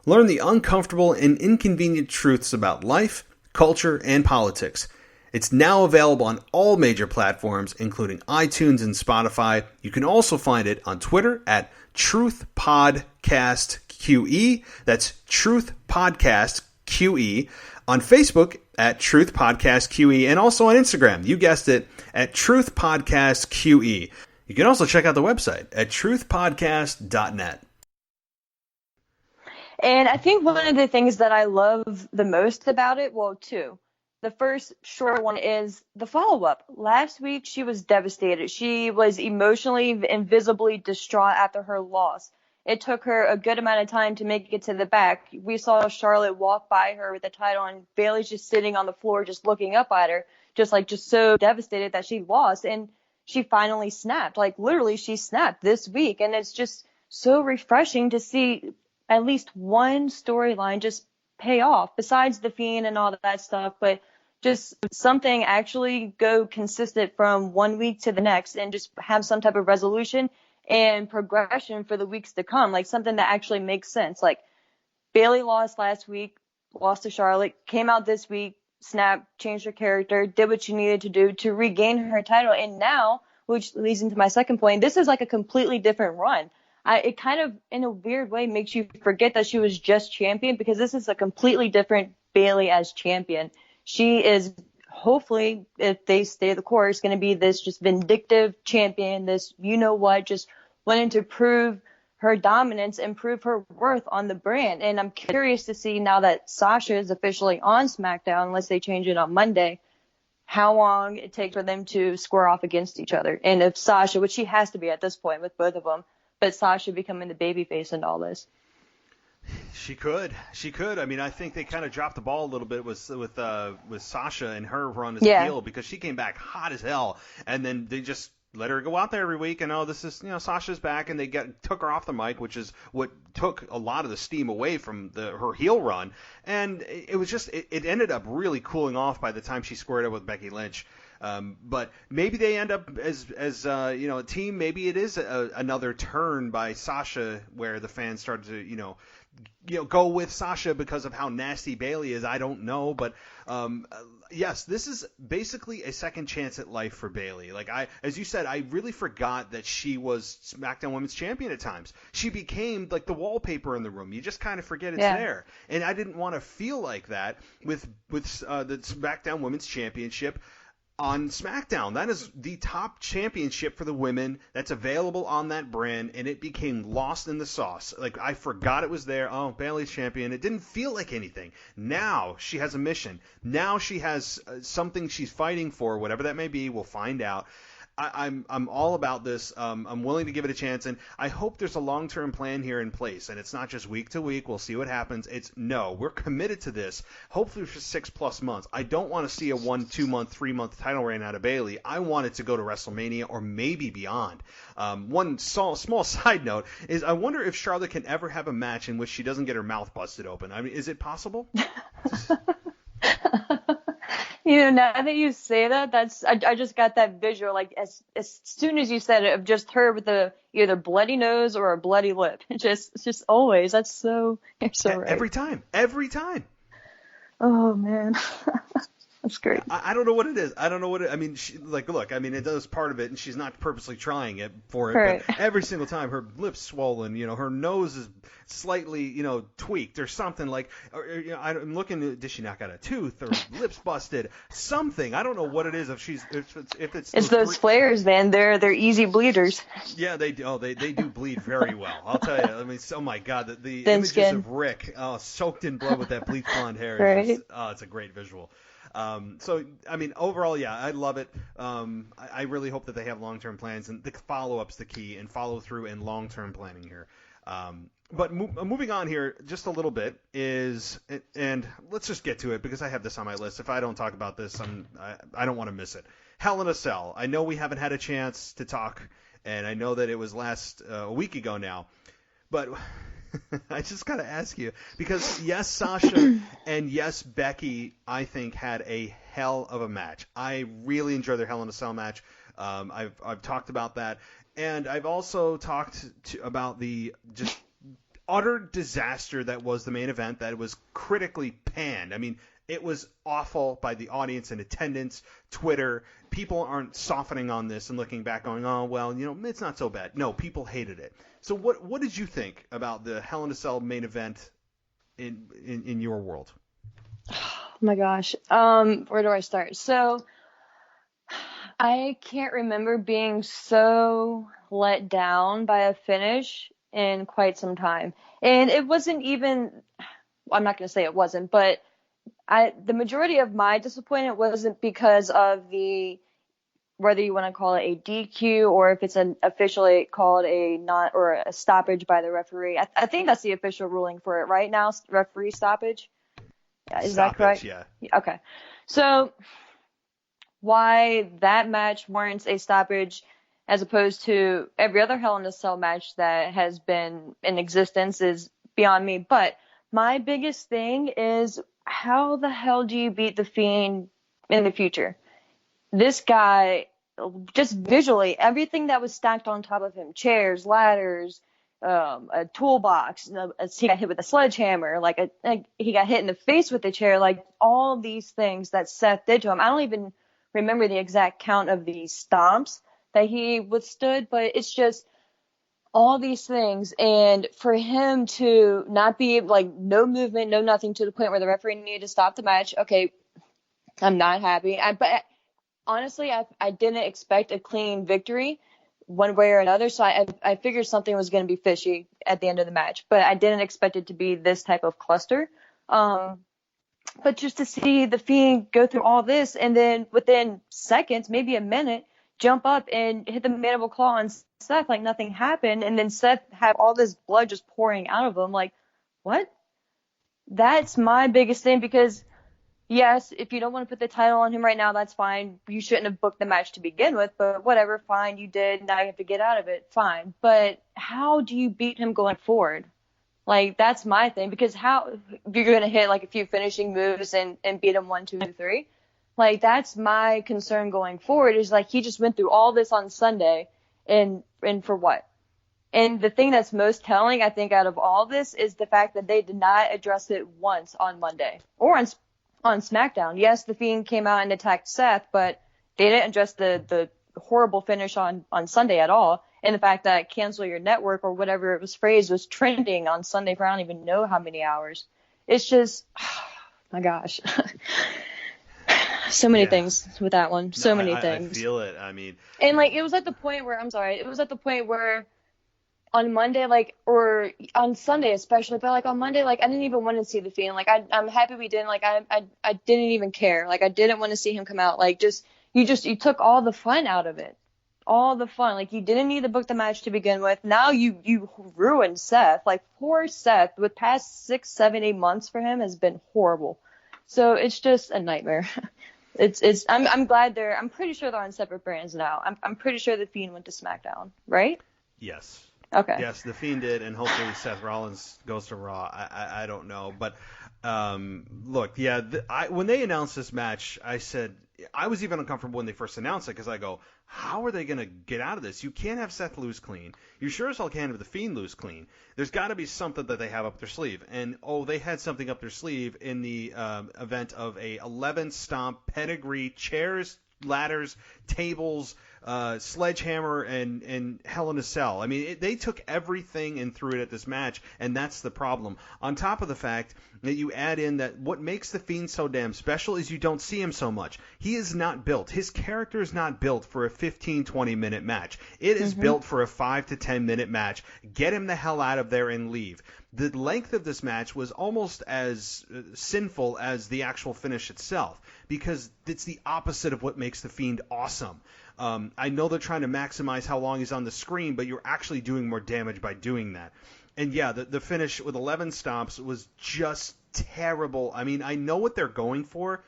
Learn the uncomfortable and inconvenient truths about life, culture, and politics. It's now available on all major platforms, including iTunes and Spotify. You can also find it on Twitter at Truth Podcast QE. That's Truth Podcast QE. On Facebook at Truth Podcast QE, and also on Instagram, you guessed it, at Truth Podcast QE. You can also check out the website at truthpodcast.net. And I think one of the things that I love the most about it, well, two. The first short one is the follow-up. Last week, she was devastated. She was emotionally and visibly distraught after her loss. it took her a good amount of time to make it to the back. We saw Charlotte walk by her with the title, and Bayley's just sitting on the floor, just looking up at her, just so devastated that she lost. And she finally snapped. Like, literally, she snapped this week. And it's just so refreshing to see at least one storyline just pay off, besides the Fiend and all that stuff. But just something actually go consistent from one week to the next and just have some type of resolution and progression for the weeks to come. Like, something that actually makes sense. Like, Bayley lost last week, lost to Charlotte, came out this week, snapped, changed her character, did what she needed to do to regain her title. And now, which leads into my second point, this is like a completely different run. It kind of, in a weird way, makes you forget that she was just champion, because this is a completely different Bayley as champion. She is, hopefully, if they stay the course, going to be this just vindictive champion, this you-know-what, just wanting to prove her dominance and prove her worth on the brand. And I'm curious to see, now that Sasha is officially on SmackDown, unless they change it on Monday, how long it takes for them to square off against each other. And if Sasha, which she has to be at this point with both of them, but Sasha becoming the babyface and all this. She could. I mean, I think they kind of dropped the ball a little bit with Sasha and her run as heel, because she came back hot as hell, and then they just let her go out there every week, and this is, Sasha's back, and they took her off the mic, which is what took a lot of the steam away from her heel run, and it was just it ended up really cooling off by the time she squared up with Becky Lynch. But maybe they end up as a team. Maybe it is another turn by Sasha where the fans started to go with Sasha because of how nasty Bayley is. I don't know, but yes, this is basically a second chance at life for Bayley. Like, as you said, I really forgot that she was SmackDown Women's Champion at times. She became like the wallpaper in the room. You just kind of forget it's there. And I didn't want to feel like that with the SmackDown Women's Championship on SmackDown. That is the top championship for the women that's available on that brand, and it became lost in the sauce. Like, I forgot it was there. Oh, Bayley's champion. It didn't feel like anything. Now she has a mission. Now she has something she's fighting for, whatever that may be. We'll find out. I'm all about this. I'm willing to give it a chance, and I hope there's a long-term plan here in place, and it's not just week to week. We'll see what happens. We're committed to this, hopefully for 6+ months. I don't want to see a 1, 2 month, 3 month title reign out of Bayley. I want it to go to WrestleMania or maybe beyond. One small side note is, I wonder if Charlotte can ever have a match in which she doesn't get her mouth busted open. I mean, is it possible? Now that you say that, I just got that visual, like, as soon as you said it, of just her with either bloody nose or a bloody lip. It's just always. You're so right. Every time. Oh, man. That's great. I don't know what it is. I mean, it does part of it, and she's not purposely trying it for it. Right. But every single time, her lips swollen, her nose is slightly, tweaked or something. Like, I'm looking, did she knock out a tooth or lips busted? Something. I don't know what it is. If it's those flares, man. They're easy bleeders. Yeah, they do. They do bleed very well. I'll tell you. I mean, oh my God, the images skin of Rick soaked in blood with that bleach blonde hair. Right. It's a great visual. So, I mean, overall, yeah, I love it. I really hope that they have long-term plans, and the follow-up's the key, and follow-through and long-term planning here. But moving on here just a little bit and let's just get to it, because I have this on my list. If I don't talk about this, I don't want to miss it. Hell in a Cell. I know we haven't had a chance to talk, and I know that it was a week ago now, but I just got to ask you, because yes, Sasha and yes, Becky, I think, had a hell of a match. I really enjoyed their Hell in a Cell match. I've talked about that, and I've also talked about the just utter disaster that was the main event, that was critically panned. I mean, it was awful by the audience and attendance, Twitter. People aren't softening on this and looking back going, oh, well, it's not so bad. No, people hated it. So what did you think about the Hell in a Cell main event in your world? Oh my gosh. Where do I start? So I can't remember being so let down by a finish in quite some time. And it wasn't even, I'm not going to say it wasn't, but the majority of my disappointment wasn't because of the whether you want to call it a DQ or if it's officially called a not or a stoppage by the referee. I think that's the official ruling for it right now, referee stoppage. Is that correct? Yeah. Okay. So why that match warrants a stoppage as opposed to every other Hell in a Cell match that has been in existence is beyond me. But my biggest thing is, how the hell do you beat The Fiend in the future? This guy, just visually, everything that was stacked on top of him, chairs, ladders, a toolbox, he got hit with a sledgehammer, he got hit in the face with a chair, like all these things that Seth did to him. I don't even remember the exact count of the stomps that he withstood, but it's just all these things. And for him to not be like no movement, no nothing, to the point where the referee needed to stop the match. Okay, I'm not happy. But honestly, I didn't expect a clean victory one way or another. So I figured something was going to be fishy at the end of the match, but I didn't expect it to be this type of cluster. But just to see The Fiend go through all this and then within seconds, maybe a minute, jump up and hit the mandible claw on Seth like nothing happened, and then Seth had all this blood just pouring out of him. Like, what? That's my biggest thing, because yes, if you don't want to put the title on him right now, that's fine. You shouldn't have booked the match to begin with, but whatever, fine, you did. Now you have to get out of it, fine. But how do you beat him going forward? Like, that's my thing, because how you're going to hit like a few finishing moves and beat him 1, 2, 3. Like, that's my concern going forward, is like he just went through all this on Sunday and for what? And the thing that's most telling, I think, out of all this is the fact that they did not address it once on Monday or on SmackDown. Yes, The Fiend came out and attacked Seth, but they didn't address the horrible finish on Sunday at all. And the fact that cancel your network or whatever it was phrased was trending on Sunday for I don't even know how many hours. It's just, oh my gosh. So many things with that one. So many things. I feel it. I mean, and like, it was at the point where on Monday, like, or on Sunday especially, but like on Monday, like, I didn't even want to see The Fiend. Like, I'm happy we didn't. Like, I didn't even care. Like, I didn't want to see him come out. Like, you took all the fun out of it. All the fun. Like, you didn't need to book the match to begin with. Now you ruined Seth. Like, poor Seth, with past 6, 7, 8 months for him has been horrible. So it's just a nightmare. I'm glad I'm pretty sure they're on separate brands now. I'm pretty sure The Fiend went to SmackDown, right? Yes. Okay. Yes, The Fiend did, and hopefully Seth Rollins goes to Raw. I don't know, but look, yeah, when they announced this match, I said I was even uncomfortable when they first announced it, because I go, how are they going to get out of this? You can't have Seth lose clean. You sure as hell can't have The Fiend lose clean. There's got to be something that they have up their sleeve. And, they had something up their sleeve in the event of a 11 stomp pedigree, chairs, ladders, tables, sledgehammer, and Hell in a Cell. I mean, they took everything and threw it at this match, and that's the problem. On top of the fact that you add in that what makes The Fiend so damn special is you don't see him so much. He is not built. His character is not built for a 15, 20-minute match. It is built for a 5 to 10-minute match. Get him the hell out of there and leave. The length of this match was almost as sinful as the actual finish itself, because it's the opposite of what makes The Fiend awesome. I know they're trying to maximize how long he's on the screen, but you're actually doing more damage by doing that. And yeah, the finish with 11 stomps was just terrible. I mean, I know what they're going for,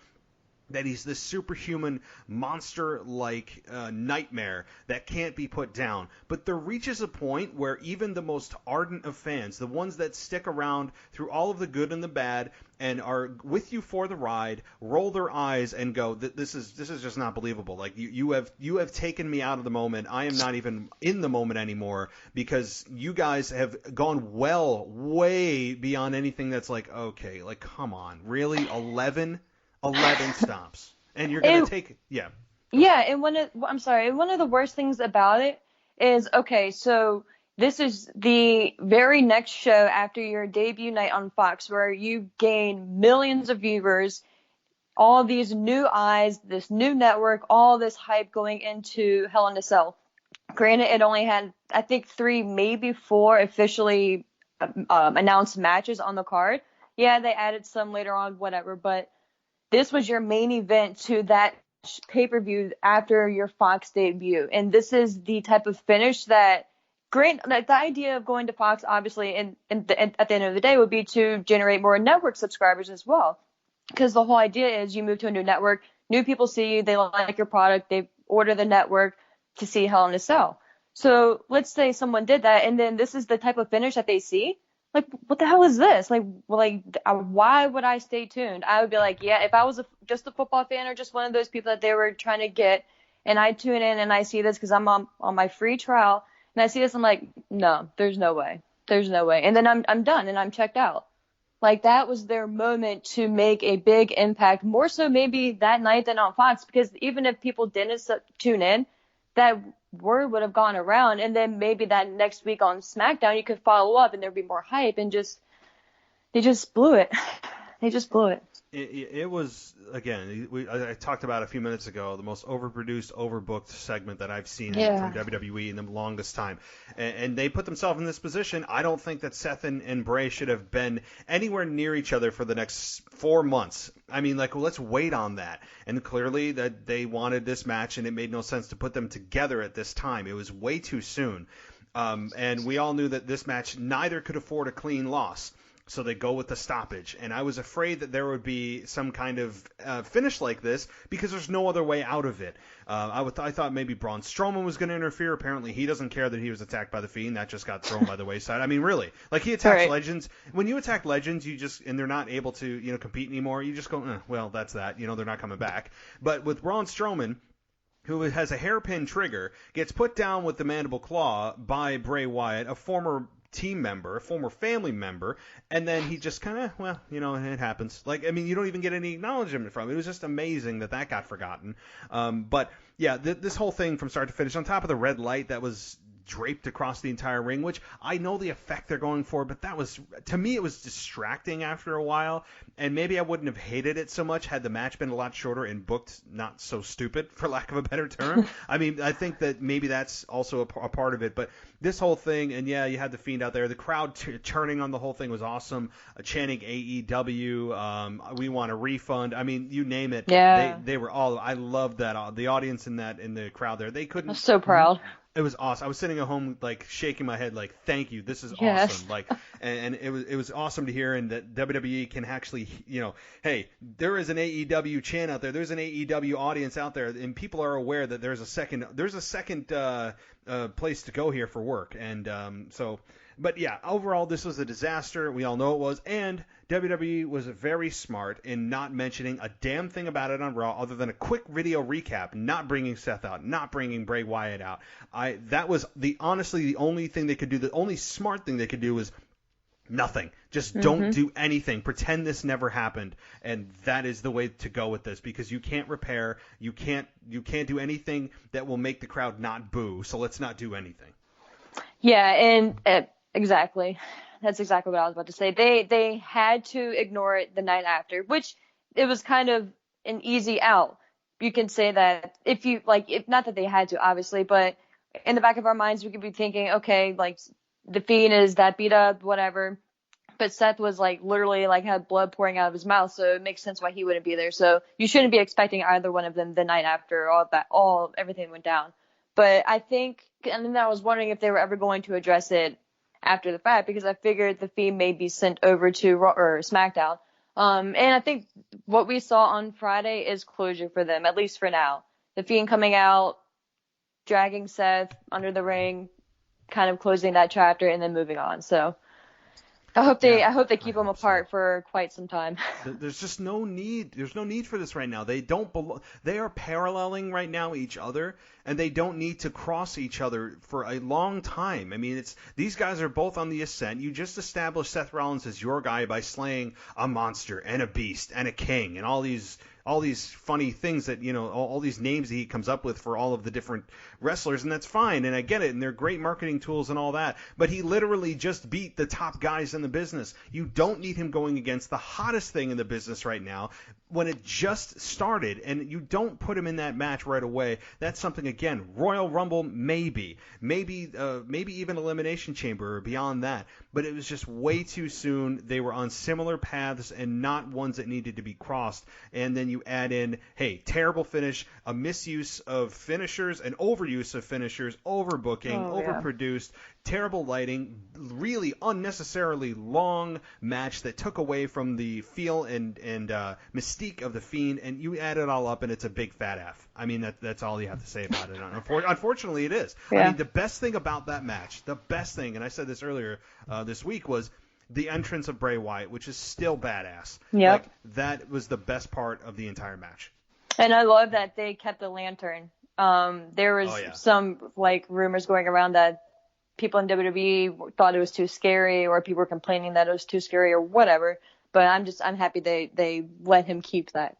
that he's this superhuman monster-like nightmare that can't be put down. But there reaches a point where even the most ardent of fans, the ones that stick around through all of the good and the bad and are with you for the ride, roll their eyes and go, this is just not believable. Like, you have taken me out of the moment. I am not even in the moment anymore, because you guys have gone way beyond anything that's like, okay, like, come on, really? 11 stomps, and you're gonna take it. Yeah. And one of the worst things about it is, okay, so this is the very next show after your debut night on Fox, where you gain millions of viewers, all these new eyes, this new network, all this hype going into Hell in a Cell. Granted, it only had, I think, 3, maybe 4 officially announced matches on the card. Yeah, they added some later on, whatever, but this was your main event to that pay-per-view after your Fox debut. And this is the type of finish that, great, like the idea of going to Fox, obviously, and at the end of the day, would be to generate more network subscribers as well. Because the whole idea is you move to a new network, new people see you, they like your product, they order the network to see Hell in a Cell. So let's say someone did that, and then this is the type of finish that they see. Like, what the hell is this? Like, why would I stay tuned? I would be like, yeah, if I was just a football fan or just one of those people that they were trying to get, and I tune in and I see this because I'm on my free trial, and I see this, I'm like, no, there's no way. There's no way. And then I'm done and I'm checked out. Like, that was their moment to make a big impact, more so maybe that night than on Fox, because even if people didn't tune in, that word would have gone around, and then maybe that next week on SmackDown you could follow up and there'd be more hype, and they just blew it. They just blew it. It was, again, I talked about a few minutes ago, the most overproduced, overbooked segment that I've seen from WWE in the longest time. And they put themselves in this position. I don't think that Seth and Bray should have been anywhere near each other for the next 4 months. I mean, like, well, let's wait on that. And clearly that they wanted this match, and it made no sense to put them together at this time. It was way too soon. And we all knew that this match, neither could afford a clean loss. So they go with the stoppage. And I was afraid that there would be some kind of finish like this because there's no other way out of it. I thought maybe Braun Strowman was going to interfere. Apparently he doesn't care that he was attacked by the Fiend. That just got thrown by the wayside. I mean, really. Like, he attacks legends. When you attack legends, and they're not able to, compete anymore, you just go, well, that's that. They're not coming back. But with Braun Strowman, who has a hairpin trigger, gets put down with the mandible claw by Bray Wyatt, a former team member, a former family member, and then he just kind of, it happens. Like, I mean, you don't even get any acknowledgement from it. It was just amazing that got forgotten. But yeah, this whole thing from start to finish, on top of the red light that was draped across the entire ring, which I know the effect they're going for, but that was, to me, it was distracting after a while, and maybe I wouldn't have hated it so much had the match been a lot shorter and booked not so stupid, for lack of a better term. I mean, I think that maybe that's also a part of it, but this whole thing, and yeah, you had the Fiend out there, the crowd churning on the whole thing was awesome, chanting AEW, we want a refund, I mean, you name it. Yeah. They were all, I loved that, the audience in the crowd there, they couldn't. I'm so proud. It was awesome. I was sitting at home, like, shaking my head, like, thank you. This is awesome. Like, and it was awesome to hear, and that WWE can actually, hey, there is an AEW chant out there. There's an AEW audience out there, and people are aware that there's a second place to go here for work. And so, but yeah, overall, this was a disaster. We all know it was, and WWE was very smart in not mentioning a damn thing about it on Raw other than a quick video recap, not bringing Seth out, not bringing Bray Wyatt out. That was honestly the only thing they could do. The only smart thing they could do was nothing. Just don't do anything. Pretend this never happened. And that is the way to go with this, because you can't repair, you can't do anything that will make the crowd not boo. So let's not do anything. Yeah, and exactly. That's exactly what I was about to say. They had to ignore it the night after, which it was kind of an easy out. You can say that if not that they had to, obviously, but in the back of our minds, we could be thinking, okay, like, the Fiend is that beat up, whatever. But Seth was literally had blood pouring out of his mouth, so it makes sense why he wouldn't be there. So you shouldn't be expecting either one of them the night after everything went down. But I think, and then I was wondering if they were ever going to address it after the fact, because I figured the Fiend may be sent over to Raw or SmackDown. And I think what we saw on Friday is closure for them, at least for now. The Fiend coming out, dragging Seth under the ring, kind of closing that chapter, and then moving on. So I hope they keep them apart for quite some time. There's just no need. There's no need for this right now. They don't They are paralleling right now each other, and they don't need to cross each other for a long time. I mean, these guys are both on the ascent. You just established Seth Rollins as your guy by slaying a monster and a beast and a king and all these funny things that, all these names that he comes up with for all of the different wrestlers, and that's fine, and I get it, and they're great marketing tools and all that, but he literally just beat the top guys in the business. You don't need him going against the hottest thing in the business right now, when it just started, and you don't put him in that match right away. That's something, again, Royal Rumble, maybe even Elimination Chamber or beyond that. But it was just way too soon. They were on similar paths and not ones that needed to be crossed. And then you add in, hey, terrible finish, a misuse of finishers, an overuse of finishers, overbooking, overproduced, terrible lighting, really unnecessarily long match that took away from the feel and mystique of the Fiend, and you add it all up, and it's a big fat F. I mean, that's all you have to say about it. Unfortunately, it is. Yeah. I mean, the best thing about that match, and I said this earlier this week, was the entrance of Bray Wyatt, which is still badass. Yep. Like, that was the best part of the entire match. And I love that they kept the lantern. There was some rumors going around that people in WWE thought it was too scary, or people were complaining that it was too scary or whatever. But I'm happy they let him keep that.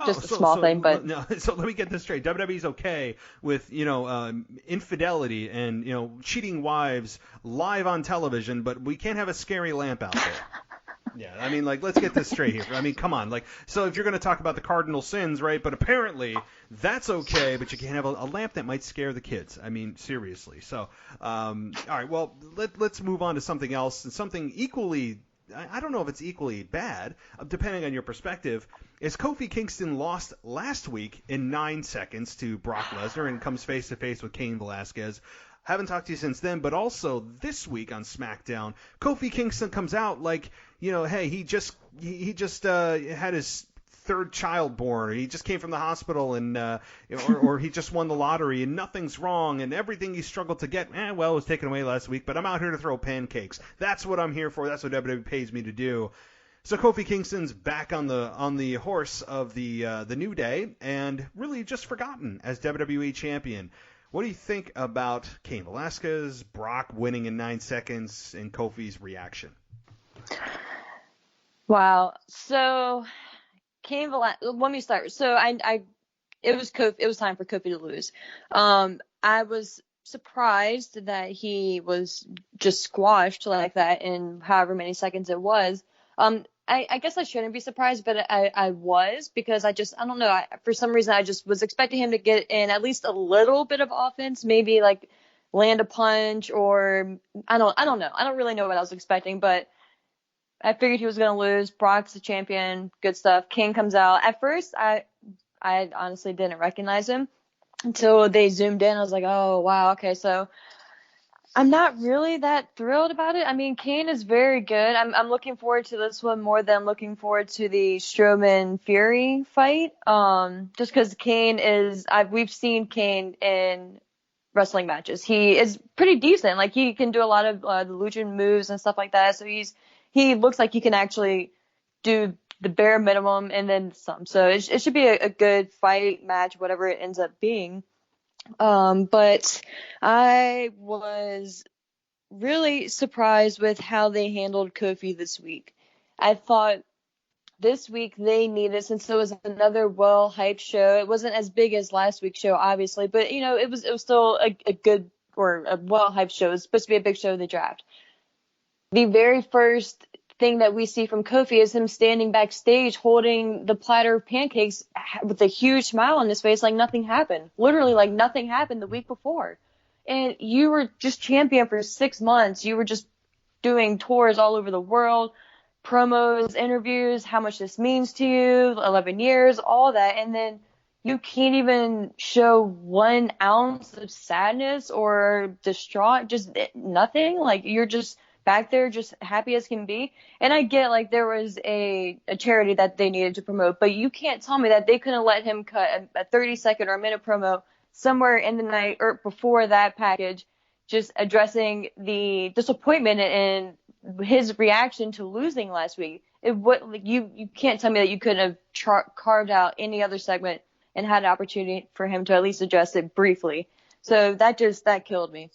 Just a small thing, but no. So let me get this straight. WWE's okay with infidelity and cheating wives live on television, but we can't have a scary lamp out there. Yeah, I mean, let's get this straight here. I mean, come on. So if you're going to talk about the cardinal sins, right, but apparently that's okay, but you can't have a lamp that might scare the kids. I mean, seriously. So, all right, well, let's move on to something else, and something equally, I don't know if it's equally bad, depending on your perspective, is Kofi Kingston lost last week in 9 seconds to Brock Lesnar and comes face-to-face with Cain Velasquez. Haven't talked to you since then, but also this week on SmackDown, Kofi Kingston comes out hey, he just had his third child born, or he just came from the hospital, and or he just won the lottery, and nothing's wrong, and everything he struggled to get, it was taken away last week, but I'm out here to throw pancakes. That's what I'm here for. That's what WWE pays me to do. So Kofi Kingston's back on the horse of the New Day, and really just forgotten as WWE Champion. What do you think about Cain Velasquez, Brock winning in 9 seconds, and Kofi's reaction? Wow. So Cain Velasquez. Let me start. So it was Kofi. It was time for Kofi to lose. I was surprised that he was just squashed like that in however many seconds it was. I guess I shouldn't be surprised, but I was, because I don't know. For some reason, I just was expecting him to get in at least a little bit of offense, maybe land a punch, or I don't know. I don't really know what I was expecting, but I figured he was going to lose. Brock's the champion. Good stuff. Cain comes out. At first, I honestly didn't recognize him until they zoomed in. I was like, oh, wow. Okay. So I'm not really that thrilled about it. I mean, Cain is very good. I'm looking forward to this one more than looking forward to the Strowman Fury fight. Just because Cain we've seen Cain in wrestling matches. He is pretty decent. He can do a lot of the lucha moves and stuff like that. So he looks like he can actually do the bare minimum and then some. So it should be a good fight, match, whatever it ends up being. But I was really surprised with how they handled Kofi this week. I thought this week they needed, since it was another well-hyped show, it wasn't as big as last week's show, obviously, but it was still a good, or a well-hyped show. It was supposed to be a big show of the draft. The very first thing that we see from Kofi is him standing backstage holding the platter of pancakes with a huge smile on his face, like nothing happened. Literally, like nothing happened the week before. And you were just champion for 6 months. You were just doing tours all over the world, promos, interviews, how much this means to you, 11 years, all that. And then you can't even show 1 ounce of sadness or distraught, just nothing. Like, you're just back there just happy as can be. And I get, like, there was a charity that they needed to promote, but you can't tell me that they couldn't let him cut a 30-second or a minute promo somewhere in the night or before that package, just addressing the disappointment and his reaction to losing last week. You can't tell me that you couldn't have carved out any other segment and had an opportunity for him to at least address it briefly. So that killed me.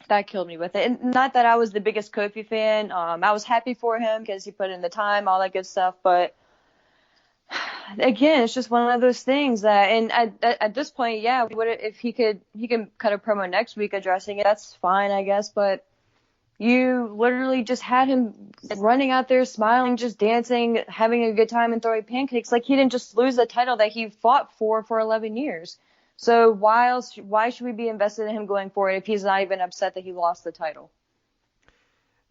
That killed me with it. And not that I was the biggest Kofi fan. I was happy for him because he put in the time, all that good stuff. But again, it's just one of those things that, and at this point, if he can cut a promo next week addressing it, that's fine, I guess. But You literally just had him running out there, smiling, just dancing, having a good time and throwing pancakes. Like, he didn't just lose the title that he fought for 11 years. So why should we be invested in him going forward if he's not even upset that he lost the title?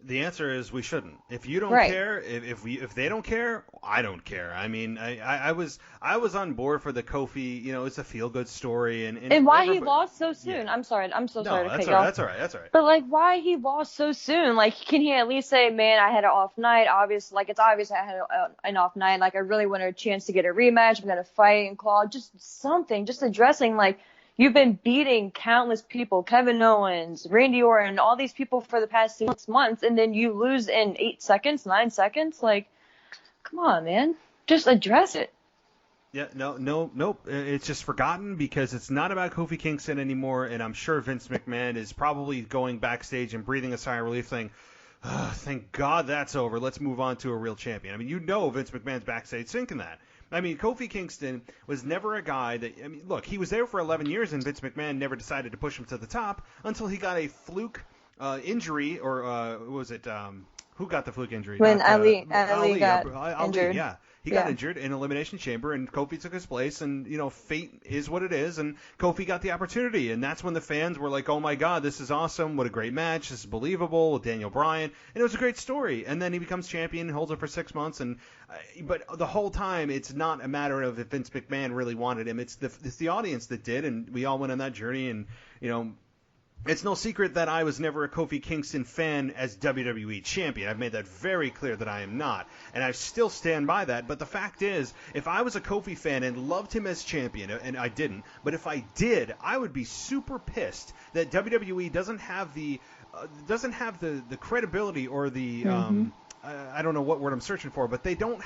The answer is we shouldn't. If you don't Right. care, if they don't care, I don't care. I mean, I was on board for the Kofi. It's a feel good story, and why he lost so soon? Yeah. I'm sorry to cut that's you all off. right. That's all right. But like, why he lost so soon? Like, can he at least say, "Man, I had an off night. It's obvious I had an off night. Like, I really wanted a chance to get a rematch. I'm gonna fight and claw. Just something. Just addressing like." You've been beating countless people, Kevin Owens, Randy Orton, all these people for the past 6 months, and then you lose in 8 seconds, 9 seconds. Like, come on, man. Just address it. Yeah, nope. It's just forgotten because it's not about Kofi Kingston anymore, and I'm sure Vince McMahon is probably going backstage and breathing a sigh of relief saying, thank God that's over. Let's move on to a real champion. I mean, Vince McMahon's backstage thinking that. I mean, Kofi Kingston was never a guy that, look, he was there for 11 years and Vince McMahon never decided to push him to the top until he got a fluke injury, or was it, who got the fluke injury? When Ali got injured. Yeah. He got injured in Elimination Chamber, and Kofi took his place, and, fate is what it is, and Kofi got the opportunity, and that's when the fans were like, oh my God, this is awesome, what a great match, this is believable, with Daniel Bryan, and it was a great story, and then he becomes champion, holds it for 6 months, but the whole time, it's not a matter of if Vince McMahon really wanted him, it's the audience that did, and we all went on that journey, and, it's no secret that I was never a Kofi Kingston fan as WWE Champion. I've made that very clear that I am not, and I still stand by that. But the fact is, if I was a Kofi fan and loved him as champion, and I didn't, but if I did, I would be super pissed that WWE doesn't have the credibility or the I don't know what word I'm searching for, but they didn't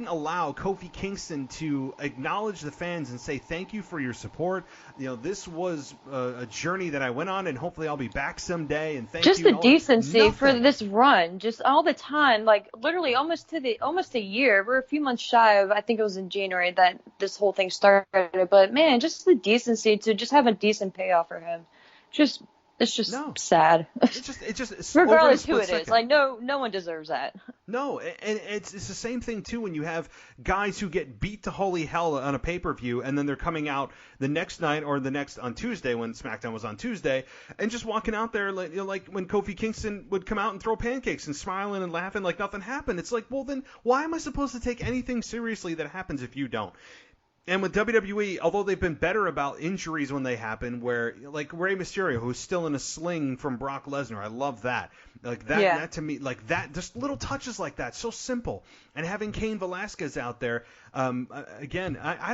allow Kofi Kingston to acknowledge the fans and say thank you for your support. This was a journey that I went on, and hopefully I'll be back someday. And thank you. Just the decency for this run, just all the time, like literally almost a year. We're a few months shy of, I think it was in January that this whole thing started. But man, just the decency to just have a decent payoff for him. It's just sad. It's regardless who it is. Like, no one deserves that. No, and it's the same thing, too, when you have guys who get beat to holy hell on a pay-per-view, and then they're coming out the next night or on Tuesday, when SmackDown was on Tuesday, and just walking out there like when Kofi Kingston would come out and throw pancakes and smiling and laughing like nothing happened. It's like, well, then why am I supposed to take anything seriously that happens if you don't? And with WWE, although they've been better about injuries when they happen, where like Rey Mysterio, who's still in a sling from Brock Lesnar, I love that. Like that to me, like that, just little touches like that, so simple. And having Cain Velasquez out there, again, I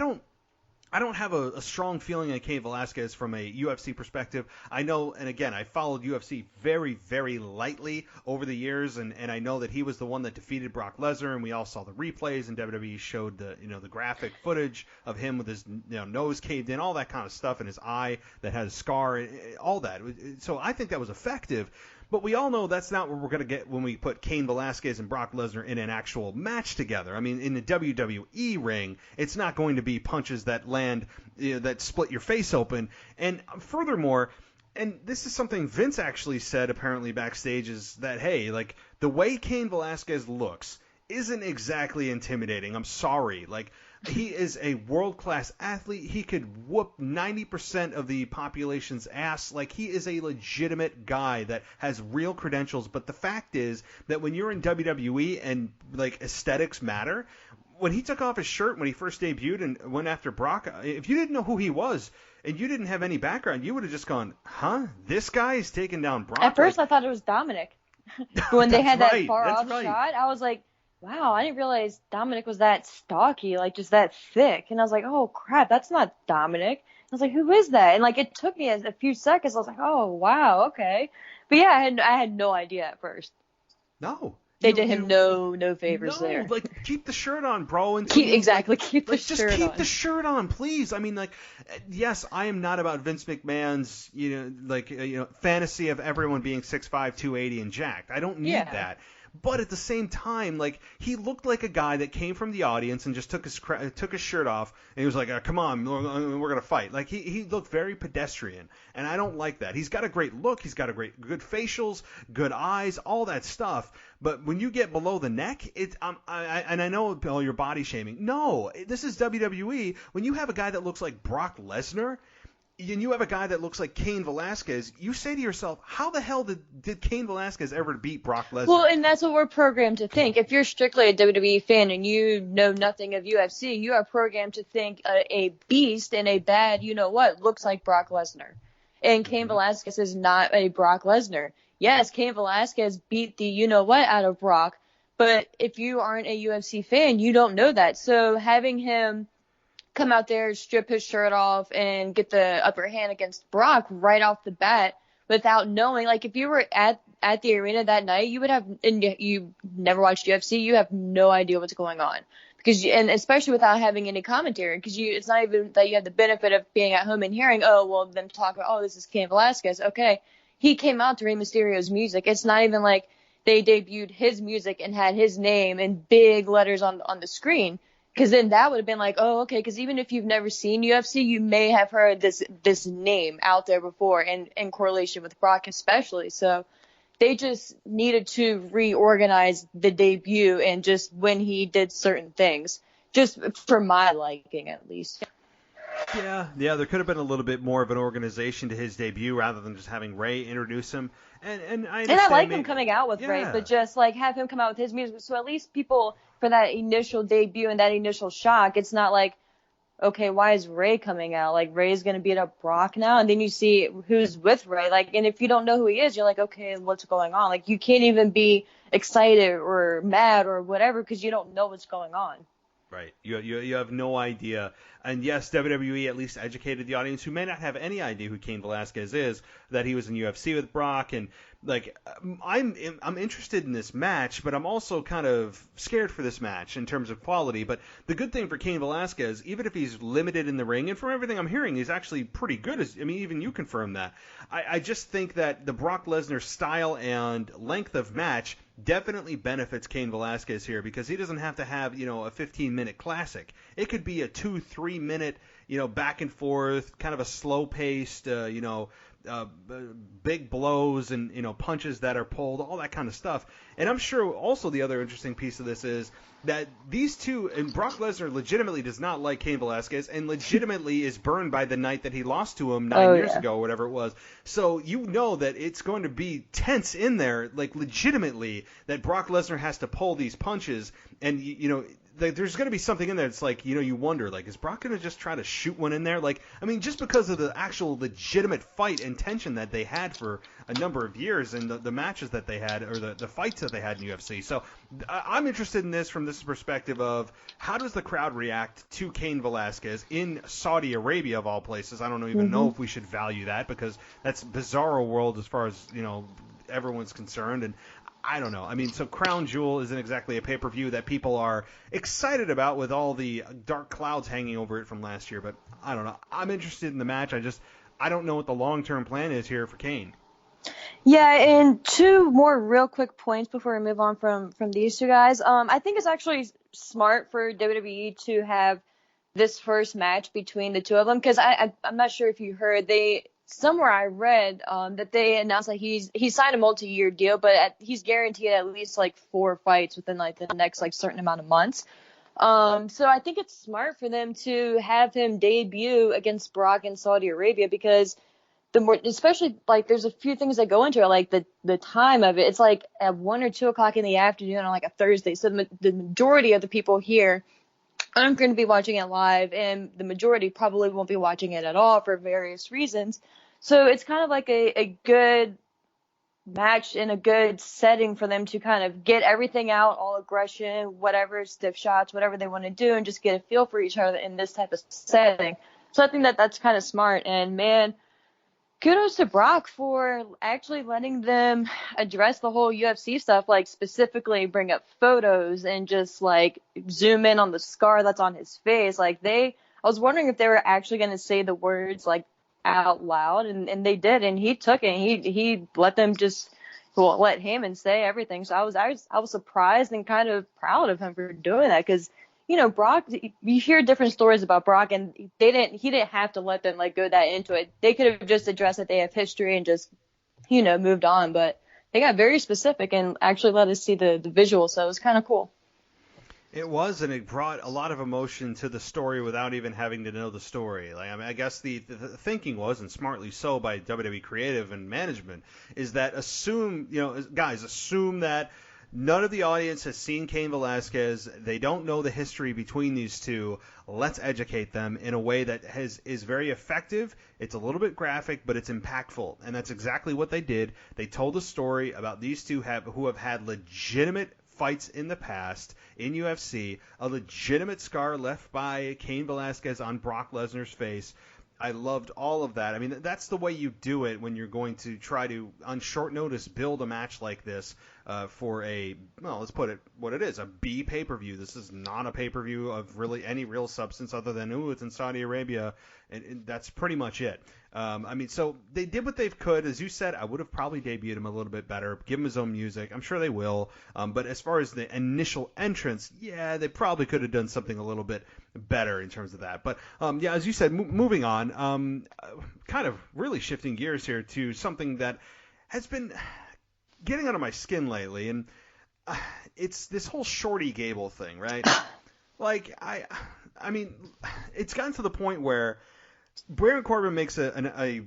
don't have a strong feeling on Cain Velasquez from a UFC perspective. I know, and again, I followed UFC very, very lightly over the years, and I know that he was the one that defeated Brock Lesnar, and we all saw the replays, and WWE showed the graphic footage of him with his nose caved in, all that kind of stuff, and his eye that had a scar, all that. So I think that was effective. But we all know that's not what we're going to get when we put Cain Velasquez and Brock Lesnar in an actual match together. I mean, in the WWE ring, it's not going to be punches that land, that split your face open. And furthermore, and this is something Vince actually said apparently backstage, is that, hey, like, the way Cain Velasquez looks isn't exactly intimidating. I'm sorry. Like, he is a world-class athlete. He could whoop 90% of the population's ass. Like, he is a legitimate guy that has real credentials. But the fact is that when you're in WWE and, like, aesthetics matter, when he took off his shirt when he first debuted and went after Brock, if you didn't know who he was and you didn't have any background, you would have just gone, huh? This guy is taking down Brock? At first, I thought it was Dominic. When they had that far-off right. shot, I was like, wow, I didn't realize Dominic was that stocky, like just that thick. And I was like, oh, crap, that's not Dominic. I was like, who is that? And like it took me a few seconds. I was like, oh, wow, okay. But yeah, I had no idea at first. No. They did him no favors there. Like, keep the shirt on, bro. And keep the shirt on. Just keep the shirt on, please. I mean, like, yes, I am not about Vince McMahon's, fantasy of everyone being 6'5", 280 and jacked. I don't need that. But at the same time, like, he looked like a guy that came from the audience and just took his shirt off and he was like, come on, we're gonna fight. Like, he looked very pedestrian, and I don't like that. He's got a great look, he's got good facials, good eyes, all that stuff. But when you get below the neck, I know all your body shaming. No, this is WWE. When you have a guy that looks like Brock Lesnar, and you have a guy that looks like Cain Velasquez, you say to yourself, how the hell did Cain Velasquez ever beat Brock Lesnar? Well, and that's what we're programmed to think. If you're strictly a WWE fan and you know nothing of UFC, you are programmed to think a beast and a bad, looks like Brock Lesnar. And Cain Velasquez is not a Brock Lesnar. Yes, Cain Velasquez beat the out of Brock, but if you aren't a UFC fan, you don't know that. So having him come out there, strip his shirt off, and get the upper hand against Brock right off the bat without knowing. Like, if you were at the arena that night, you would have, and you never watched UFC, you have no idea what's going on. And especially without having any commentary, because it's not even that you have the benefit of being at home and hearing, them talk about, this is Cain Velasquez. Okay, he came out to Rey Mysterio's music. It's not even like they debuted his music and had his name in big letters on the screen. Because then that would have been like, okay, because even if you've never seen UFC, you may have heard this name out there before in correlation with Brock especially. So they just needed to reorganize the debut and just when he did certain things, just for my liking at least. Yeah, there could have been a little bit more of an organization to his debut rather than just having Ray introduce him. And I like him coming out with Ray, but just like have him come out with his music. So at least people, for that initial debut and that initial shock, it's not like, okay, why is Ray coming out? Like, Ray's going to beat up Brock now? And then you see who's with Ray. Like, and if you don't know who he is, you're like, okay, what's going on? Like, you can't even be excited or mad or whatever because you don't know what's going on. Right. You have no idea. And yes, WWE at least educated the audience who may not have any idea who Cain Velasquez is, that he was in UFC with Brock. And like, I'm interested in this match, but I'm also kind of scared for this match in terms of quality. But the good thing for Cain Velasquez, even if he's limited in the ring, and from everything I'm hearing, he's actually pretty good. Even you confirm that. I just think that the Brock Lesnar style and length of match definitely benefits Cain Velasquez here because he doesn't have to have, a 15-minute classic. It could be a 2-3 minute, back and forth, kind of a slow-paced, big blows and, punches that are pulled, all that kind of stuff. And I'm sure also the other interesting piece of this is that these two, and Brock Lesnar legitimately does not like Cain Velasquez and legitimately is burned by the night that he lost to him 9 years ago or whatever it was. So that it's going to be tense in there, like legitimately, that Brock Lesnar has to pull these punches and, there's going to be something in there that's like, you wonder, like, is Brock going to just try to shoot one in there? Like, just because of the actual legitimate fight and tension that they had for a number of years and the matches that they had or the fights that they had in UFC. So I'm interested in this from this perspective of how does the crowd react to Cain Velasquez in Saudi Arabia of all places? I don't even know if we should value that because that's bizarro world as far as, everyone's concerned. And I don't know. So Crown Jewel isn't exactly a pay-per-view that people are excited about with all the dark clouds hanging over it from last year. But I don't know. I'm interested in the match. I don't know what the long-term plan is here for Cain. Yeah, and two more real quick points before we move on from these two guys. I think it's actually smart for WWE to have this first match between the two of them because I'm not sure if you heard somewhere I read that they announced that he signed a multi-year deal, but he's guaranteed at least like 4 fights within like the next like certain amount of months. So I think it's smart for them to have him debut against Brock in Saudi Arabia because especially like there's a few things that go into it, like the time of it. It's like at 1 or 2 o'clock in the afternoon on like a Thursday. So the majority of the people here aren't going to be watching it live, and the majority probably won't be watching it at all for various reasons. So it's kind of like a good match in a good setting for them to kind of get everything out, all aggression, whatever, stiff shots, whatever they want to do, and just get a feel for each other in this type of setting. So I think that's kind of smart. And, man, kudos to Brock for actually letting them address the whole UFC stuff, like specifically bring up photos and just like zoom in on the scar that's on his face. Like I was wondering if they were actually going to say the words like out loud, and they did, and he took it. And he let them just well, let Heyman say everything. So I was surprised and kind of proud of him for doing that, because, you know, Brock, you hear different stories about Brock, and he didn't have to let them like go that into it. They could have just addressed that they have history and just, you know, moved on, but they got very specific and actually let us see the visual. So it was kind of cool. It was, and it brought a lot of emotion to the story without even having to know the story. Like, I mean, I guess the thinking was, and smartly so by WWE creative and management, is that assume that none of the audience has seen Cain Velasquez. They don't know the history between these two. Let's educate them in a way that is very effective. It's a little bit graphic, but it's impactful, and that's exactly what they did. They told a story about these two who have had legitimate fights in the past in UFC, a legitimate scar left by Cain Velasquez on Brock Lesnar's face. I loved all of that. I mean, that's the way you do it when you're going to try to, on short notice, build a match like this for let's put it what it is, a B pay-per-view. This is not a pay-per-view of really any real substance other than, it's in Saudi Arabia, and that's pretty much it. I mean, so they did what they could. As you said, I would have probably debuted him a little bit better, give him his own music. I'm sure they will. But as far as the initial entrance, yeah, they probably could have done something a little bit better in terms of that. But, as you said, moving on, kind of really shifting gears here to something that has been getting under my skin lately, and it's this whole Shorty Gable thing, right? Like, I mean, it's gotten to the point where Baron Corbin makes a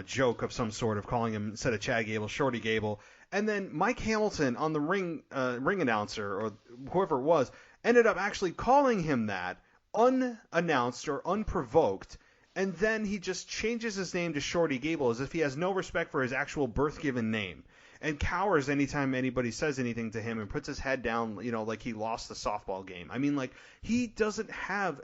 joke of some sort of calling him, instead of Chad Gable, Shorty Gable, and then Mike Hamilton on the ring announcer, or whoever it was, ended up actually calling him that unannounced or unprovoked, and then he just changes his name to Shorty Gable as if he has no respect for his actual birth-given name, and cowers anytime anybody says anything to him and puts his head down, like he lost the softball game. I mean, like, he doesn't have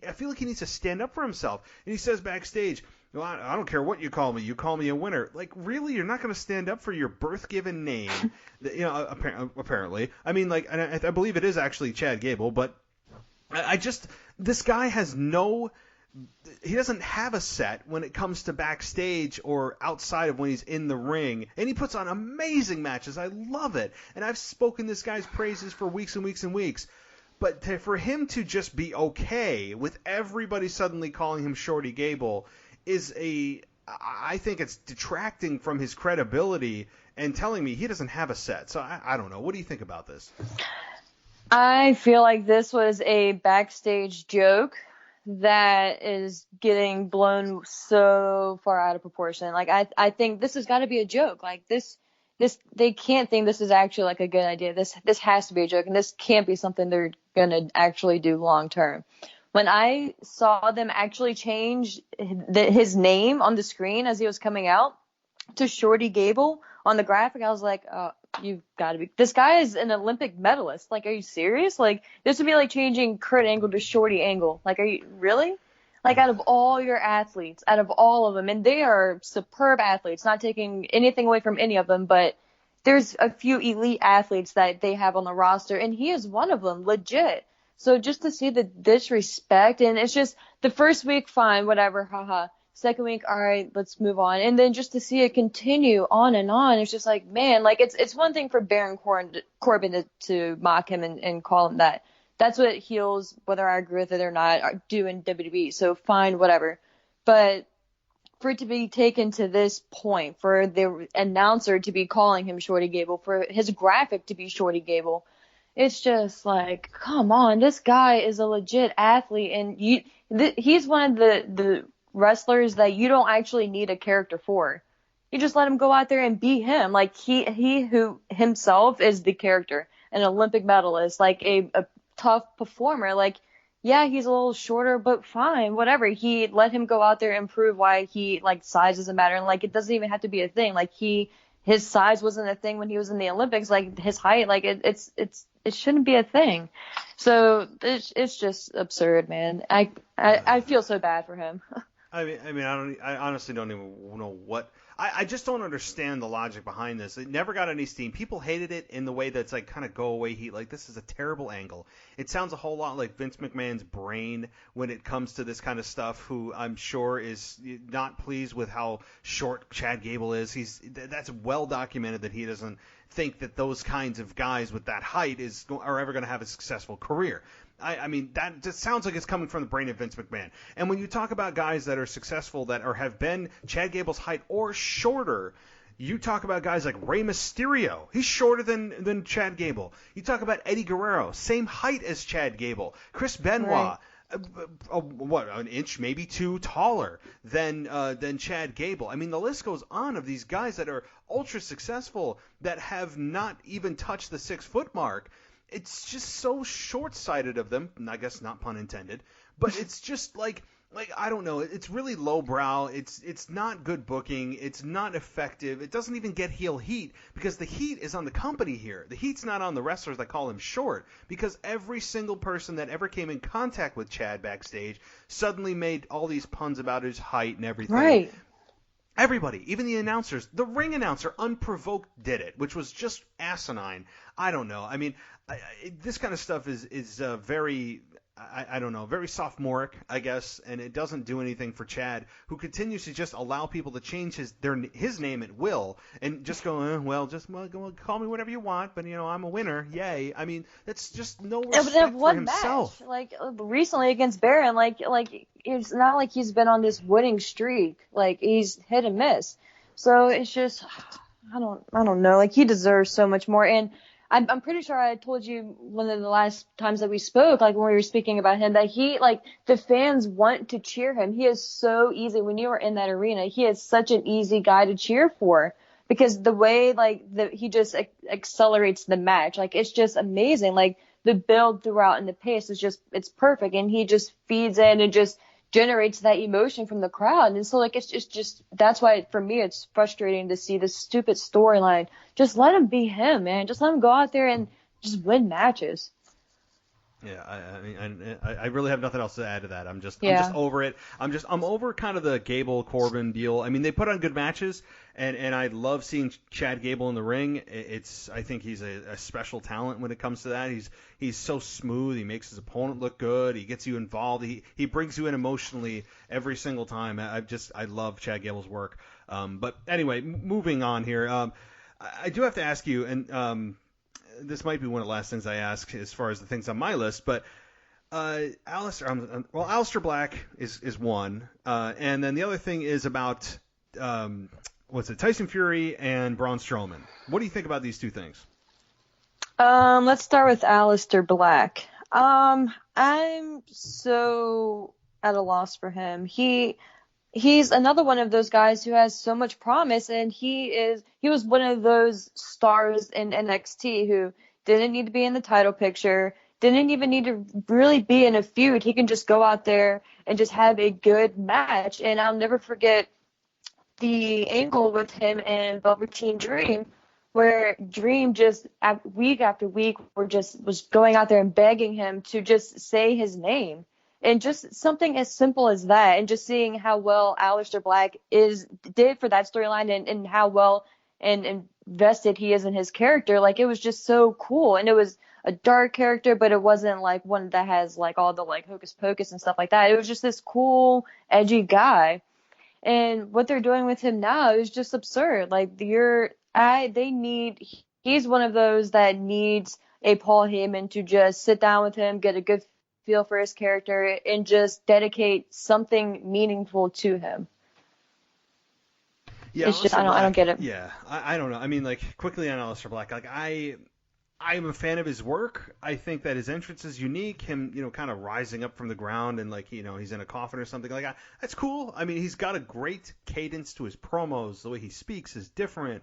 I feel like he needs to stand up for himself. And he says backstage, well, I don't care what you call me a winner. Like, really? You're not going to stand up for your birth-given name? Apparently. I mean, like, and I believe it is actually Chad Gable, but this guy has he doesn't have a set when it comes to backstage or outside of when he's in the ring. And he puts on amazing matches. I love it. And I've spoken this guy's praises for weeks and weeks and weeks. But for him to just be okay with everybody suddenly calling him Shorty Gable I think it's detracting from his credibility and telling me he doesn't have a set. So I don't know. What do you think about this? I feel like this was a backstage joke that is getting blown so far out of proportion. Like, I think this has got to be a joke. Like, this they can't think this is actually like a good idea. This has to be a joke, and this can't be something they're gonna actually do long term. When I saw them actually change his name on the screen as he was coming out to Shorty Gable on the graphic, I was like, you've got to be. This guy is an Olympic medalist. Like, are you serious? Like, this would be like changing Kurt Angle to Shorty Angle. Like, are you really? Like, out of all your athletes, out of all of them, and they are superb athletes, not taking anything away from any of them, but there's a few elite athletes that they have on the roster, and he is one of them, legit. So just to see the disrespect, and it's just the first week, fine, whatever, haha. Second week, all right, let's move on. And then just to see it continue on and on, it's just like, man, like, it's one thing for Baron Corbin to mock him and call him that. That's what heels, whether I agree with it or not, do in WWE. So fine, whatever. But for it to be taken to this point, for the announcer to be calling him Shorty Gable, for his graphic to be Shorty Gable, it's just like, come on, this guy is a legit athlete, and he's one of the wrestlers that you don't actually need a character for. You just let him go out there and be him. Like, he who himself is the character, an Olympic medalist, like a tough performer. Like, yeah, he's a little shorter, but fine, whatever. He let him go out there and prove why size doesn't matter. And like, it doesn't even have to be a thing. Like, his size wasn't a thing when he was in the Olympics. Like, his height, like, it shouldn't be a thing. So it's just absurd, man. I feel so bad for him. I mean, I honestly don't even know what. I just don't understand the logic behind this. It never got any steam. People hated it in the way that's like kind of go away heat. Like, this is a terrible angle. It sounds a whole lot like Vince McMahon's brain when it comes to this kind of stuff, who I'm sure is not pleased with how short Chad Gable is. That's well documented that he doesn't think that those kinds of guys with that height are ever going to have a successful career. I mean, that just sounds like it's coming from the brain of Vince McMahon. And when you talk about guys that are successful that have been Chad Gable's height or shorter, you talk about guys like Rey Mysterio. He's shorter than Chad Gable. You talk about Eddie Guerrero, same height as Chad Gable. Chris Benoit, right. An inch, maybe two taller than Chad Gable. I mean, the list goes on of these guys that are ultra successful that have not even touched the 6 foot mark. It's just so short-sighted of them. I guess not pun intended, but it's just like I don't know. It's really lowbrow. It's not good booking. It's not effective. It doesn't even get heel heat because the heat is on the company here. The heat's not on the wrestlers that call him short, because every single person that ever came in contact with Chad backstage suddenly made all these puns about his height and everything. Right. Everybody, even the announcers, the ring announcer, unprovoked, did it, which was just asinine. I don't know. I mean, this kind of stuff is very, I don't know, very sophomoric, I guess, and it doesn't do anything for Chad, who continues to just allow people to change his name at will and just go, call me whatever you want, but I'm a winner, yay. I mean, that's just no respect for himself. Match, like recently against Baron, like it's not like he's been on this winning streak. Like, he's hit and miss. So it's just, I don't know. Like, he deserves so much more. And I'm pretty sure I told you one of the last times that we spoke, like when we were speaking about him, that the fans want to cheer him. He is so easy. When you were in that arena, he is such an easy guy to cheer for, because the way he just accelerates the match. Like, it's just amazing. Like, the build throughout and the pace is it's perfect. And he just feeds in and just generates that emotion from the crowd. And so, like, it's just that's why for me it's frustrating to see this stupid storyline. Just let him be him, man. Just let him go out there and just win matches. Yeah, I mean, I really have nothing else to add to that. I'm just over it. I'm over kind of the Gable Corbin deal. I mean, they put on good matches, and I love seeing Chad Gable in the ring. I think he's a special talent when it comes to that. He's so smooth. He makes his opponent look good. He gets you involved. He brings you in emotionally every single time. I love Chad Gable's work. But anyway, moving on here. I do have to ask you, and this might be one of the last things I ask as far as the things on my list, but Aleister Black is one, and then the other thing is about Tyson Fury and Braun Strowman. What do you think about these two things? Let's start with Aleister Black. I'm so at a loss for him. He's another one of those guys who has so much promise, and he was one of those stars in NXT who didn't need to be in the title picture, didn't even need to really be in a feud. He can just go out there and just have a good match. And I'll never forget the angle with him and Velveteen Dream, where Dream just week after week was going out there and begging him to just say his name. And just something as simple as that, and just seeing how well Aleister Black did for that storyline, and how well and invested he is in his character. Like, it was just so cool. And it was a dark character, but it wasn't like one that has like all the like hocus pocus and stuff like that. It was just this cool, edgy guy. And what they're doing with him now is just absurd. Like, he's one of those that needs a Paul Heyman to just sit down with him, get a good feel for his character, and just dedicate something meaningful to him. Yeah, it's just, I don't get it. Yeah, I don't know. I mean, like, quickly on Aleister Black, like, I'm a fan of his work. I think that his entrance is unique. Him, kind of rising up from the ground and, like, he's in a coffin or something like that. That's cool. I mean, he's got a great cadence to his promos. The way he speaks is different.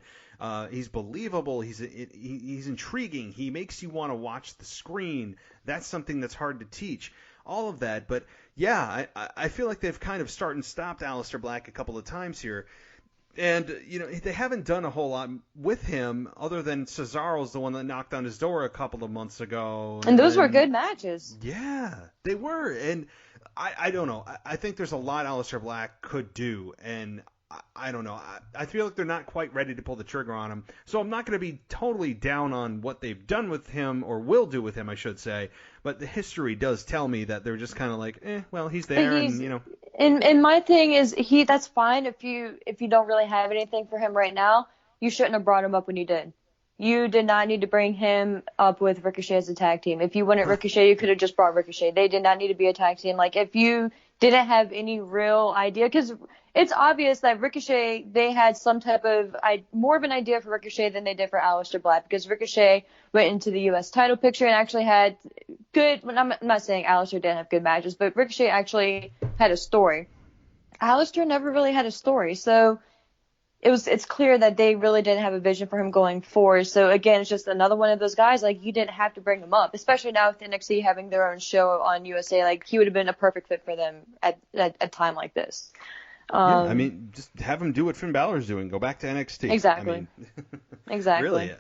He's believable. He's intriguing. He makes you want to watch the screen. That's something that's hard to teach. All of that. But, yeah, I feel like they've kind of started and stopped Aleister Black a couple of times here. And, they haven't done a whole lot with him other than Cesaro's the one that knocked on his door a couple of months ago. And those were good matches. Yeah, they were. And I don't know. I think there's a lot Aleister Black could do. And I don't know. I feel like they're not quite ready to pull the trigger on him. So I'm not going to be totally down on what they've done with him, or will do with him, I should say. But the history does tell me that they're just kind of like, well, he's there, and you know. And my thing is, that's fine if you don't really have anything for him right now. You shouldn't have brought him up when you did. You did not need to bring him up with Ricochet as a tag team. If you wanted Ricochet, you could have just brought Ricochet. They did not need to be a tag team. Like, if you didn't have any real idea, because it's obvious that Ricochet, they had some type of more of an idea for Ricochet than they did for Aleister Black, because Ricochet went into the U.S. title picture and actually had good. I'm not saying Aleister didn't have good matches, but Ricochet actually had a story. Aleister never really had a story, so it's clear that they really didn't have a vision for him going forward. So again, it's just another one of those guys, like, you didn't have to bring him up, especially now with NXT having their own show on USA. Like, he would have been a perfect fit for them at a time like this. Yeah, I mean, just have him do what Finn Balor's doing. Go back to NXT. Exactly. I mean, exactly. Really.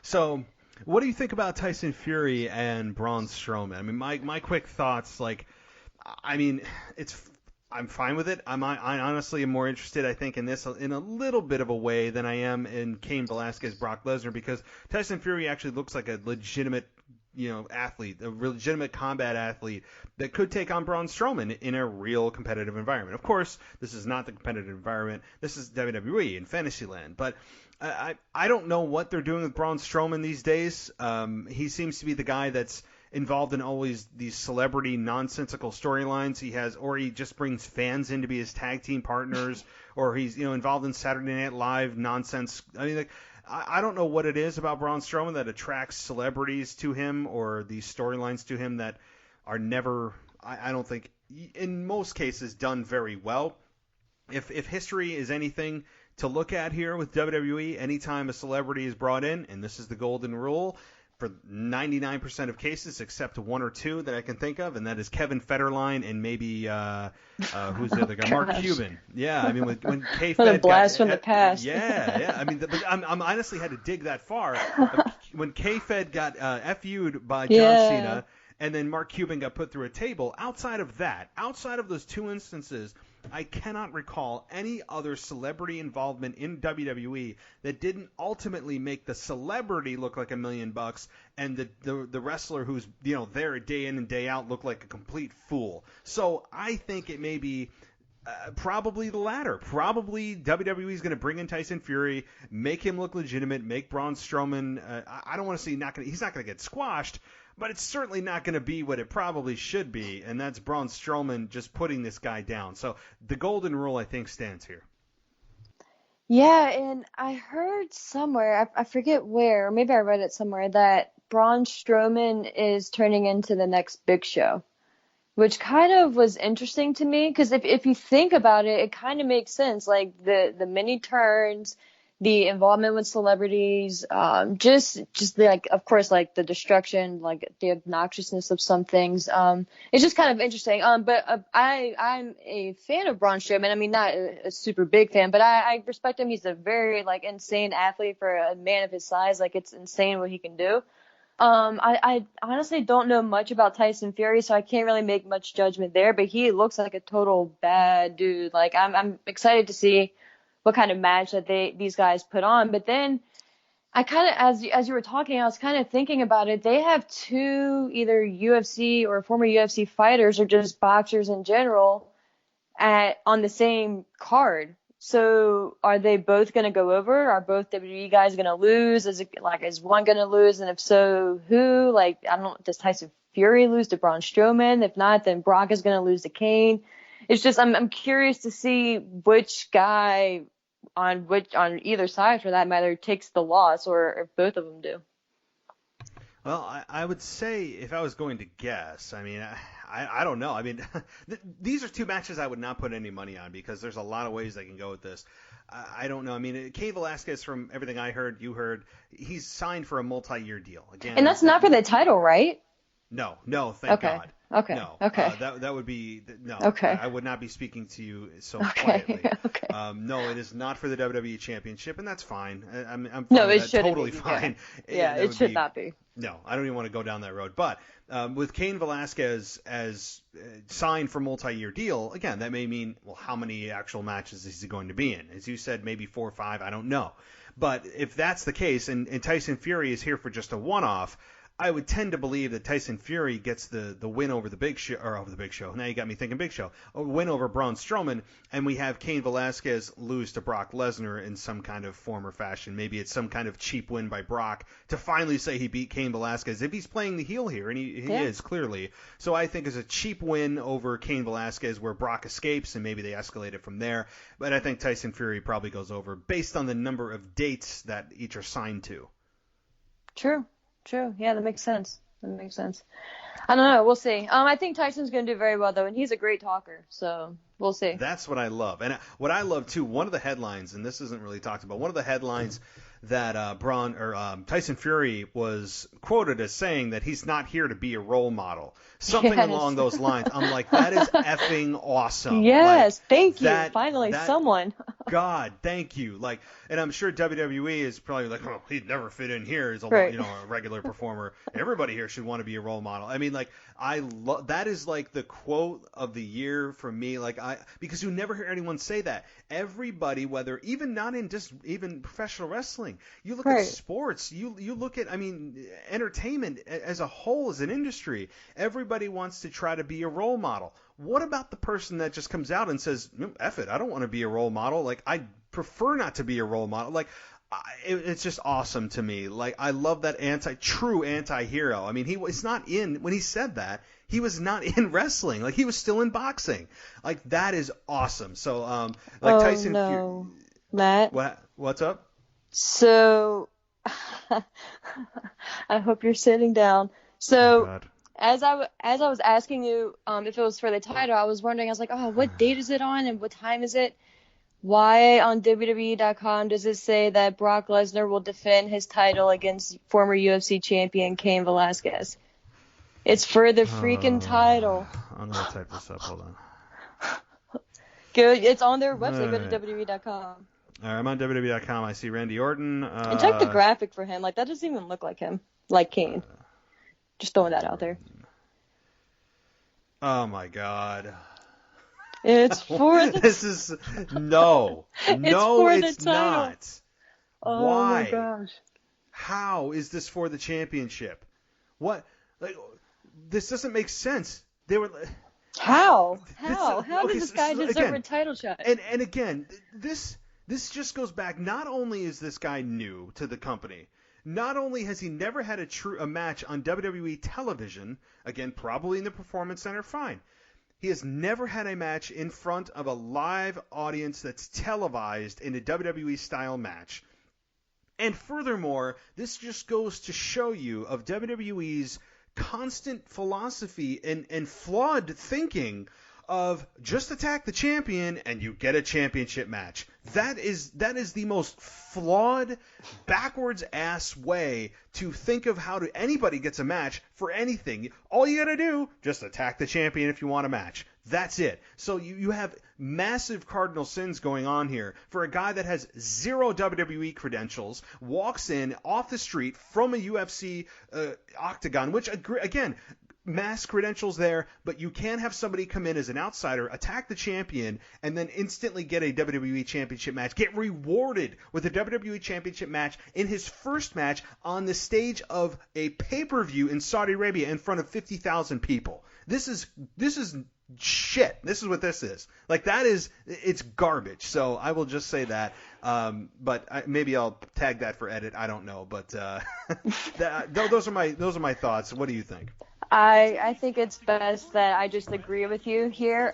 So, what do you think about Tyson Fury and Braun Strowman? I mean, my quick thoughts, like, I mean, I'm fine with it. I honestly am more interested, I think, in this in a little bit of a way than I am in Cain Velasquez, Brock Lesnar, because Tyson Fury actually looks like a legitimate, athlete, a legitimate combat athlete that could take on Braun Strowman in a real competitive environment. Of course, this is not the competitive environment. This is WWE in Fantasyland. But I don't know what they're doing with Braun Strowman these days. He seems to be the guy that's involved in always these celebrity nonsensical storylines. He just brings fans in to be his tag team partners, or he's involved in Saturday Night Live nonsense. I mean, like, I don't know what it is about Braun Strowman that attracts celebrities to him, or these storylines to him that are never, I don't think, in most cases, done very well. If history is anything to look at here with WWE, anytime a celebrity is brought in, and this is the golden rule, for 99% of cases, except one or two that I can think of, and that is Kevin Federline and maybe who's the other guy? Mark Cuban. Yeah, I mean, when K-Fed what a blast from the past. Yeah. I mean, but I'm honestly had to dig that far. When K-Fed got FU'd by John Cena, and then Mark Cuban got put through a table. Outside of those two instances, I cannot recall any other celebrity involvement in WWE that didn't ultimately make the celebrity look like $1 million and the wrestler who's there day in and day out look like a complete fool. So I think it may be probably the latter. Probably WWE is going to bring in Tyson Fury, make him look legitimate, make Braun Strowman. I don't want to say he's not going to get squashed, but it's certainly not going to be what it probably should be, and that's Braun Strowman just putting this guy down. So the golden rule, I think, stands here. Yeah, and I heard somewhere, I forget where, or maybe I read it somewhere, that Braun Strowman is turning into the next Big Show, which kind of was interesting to me, because if you think about it, it kind of makes sense. Like, the many turns, the involvement with celebrities, just like, of course, like the destruction, like the obnoxiousness of some things. It's just kind of interesting. But I'm a fan of Braun Strowman. I mean, not a super big fan, but I respect him. He's a very insane athlete for a man of his size. Like, it's insane what he can do. I honestly don't know much about Tyson Fury, so I can't really make much judgment there, but he looks like a total bad dude. Like, I'm excited to see what kind of match that these guys put on. But then I kind of, as you were talking, I was kind of thinking about it. They have two either UFC or former UFC fighters, or just boxers in general, on the same card. So are they both going to go over? Are both WWE guys going to lose? Is one going to lose? And if so, who? Like, I don't know, does Tyson Fury lose to Braun Strowman? If not, then Brock is going to lose to Cain. It's just, I'm curious to see which guy on either side, for that matter, takes the loss, or if both of them do. Well, I would say, if I was going to guess, I mean, I don't know. I mean, these are two matches I would not put any money on, because there's a lot of ways they can go with this. I don't know. I mean, Cain Velasquez, from everything I heard, you heard, he's signed for a multi-year deal. Again, and that's not for the title, right? No, thank God. Okay. No. Okay. That would be no. Okay. I would not be speaking to you so Okay. quietly. Okay. No, it is not for the WWE Championship, and that's fine. I'm fine No, with it that. shouldn't Totally be. fine. Yeah, That it would should be, not be. No, I don't even want to go down that road. But with Cain Velasquez as signed for multi-year deal, again, that may mean, well, how many actual matches is he going to be in? As you said, maybe 4 or 5. I don't know. But if that's the case, and Tyson Fury is here for just a one-off, I would tend to believe that Tyson Fury gets the win over the Big Show, or over the Big Show. Now you got me thinking Big Show. A win over Braun Strowman, and we have Cain Velasquez lose to Brock Lesnar in some kind of form or fashion. Maybe it's some kind of cheap win by Brock to finally say he beat Cain Velasquez, if he's playing the heel here, and he is clearly. So I think it's a cheap win over Cain Velasquez where Brock escapes, and maybe they escalate it from there. But I think Tyson Fury probably goes over based on the number of dates that each are signed to. True. Yeah, that makes sense. I don't know. We'll see. I think Tyson's going to do very well, though, and he's a great talker. So we'll see. That's what I love. And what I love, too, one of the headlines, and this isn't really talked about, one of the headlines that Tyson Fury was quoted as saying that he's not here to be a role model. Something along those lines. I'm like, that is effing awesome. Yes, thank you. Finally, someone. God, thank you. Like, and I'm sure WWE is probably like, oh, he'd never fit in here as a a regular performer. Everybody here should want to be a role model. I mean, like, that is like the quote of the year for me. Like, because you never hear anyone say that. Everybody, whether even not in just even professional wrestling, you look at sports, you look at, I mean, entertainment as a whole, as an industry, everybody wants to try to be a role model. What about the person that just comes out and says, F it, I don't want to be a role model. Like, I prefer not to be a role model. Like, it's just awesome to me. Like, I love that true anti-hero. I mean, when he said that, he was not in wrestling. Like, he was still in boxing. Like, that is awesome. So, Tyson Fury. Matt. What's up? So, I hope you're sitting down. So, as I was asking you if it was for the title, I was wondering, I was like, oh, what date is it on and what time is it? Why on WWE.com does it say that Brock Lesnar will defend his title against former UFC champion Cain Velasquez? It's for the freaking title. I'm going to type this up. Hold on. Good. It's on their website. Go to WWE.com. All right, I'm on WWE.com. I see Randy Orton. And check the graphic for him. Like, that doesn't even look like him. Like Cain. Just throwing that out there. Oh, my God. It's for the... This is... No. No, it's not. Oh, why? My gosh. How is this for the championship? What? Like, this doesn't make sense. They were... How? How does this guy deserve a title shot? And again, this just goes back. Not only is this guy new to the company, not only has he never had a match on WWE television, again, probably in the Performance Center, fine. He has never had a match in front of a live audience that's televised in a WWE-style match. And furthermore, this just goes to show you of WWE's constant philosophy and flawed thinking of just attack the champion and you get a championship match. That is the most flawed, backwards ass way to think of how anybody gets a match for anything. All you gotta do, just attack the champion if you want a match. That's it. So you have massive cardinal sins going on here for a guy that has zero WWE credentials, walks in off the street from a UFC octagon, which, again, mass credentials there, but you can't have somebody come in as an outsider, attack the champion, and then instantly get a WWE Championship match, get rewarded with a WWE Championship match in his first match on the stage of a pay-per-view in Saudi Arabia in front of 50,000 people. This is shit. This is what this is. Like, it's garbage. So I will just say that. But maybe I'll tag that for edit. I don't know. But those are my thoughts. What do you think? I think it's best that I just agree with you here,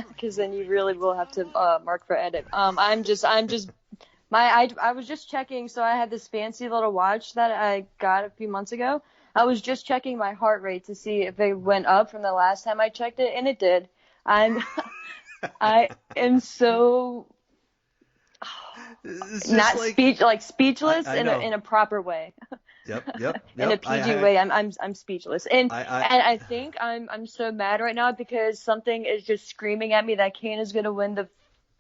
because then you really will have to mark for edit. I was just checking, so I had this fancy little watch that I got a few months ago. I was just checking my heart rate to see if it went up from the last time I checked it, and it did. I am so not speechless in a proper way. Yep. In a PG way, I'm speechless. And I think I'm so mad right now because something is just screaming at me that Cain is going to win the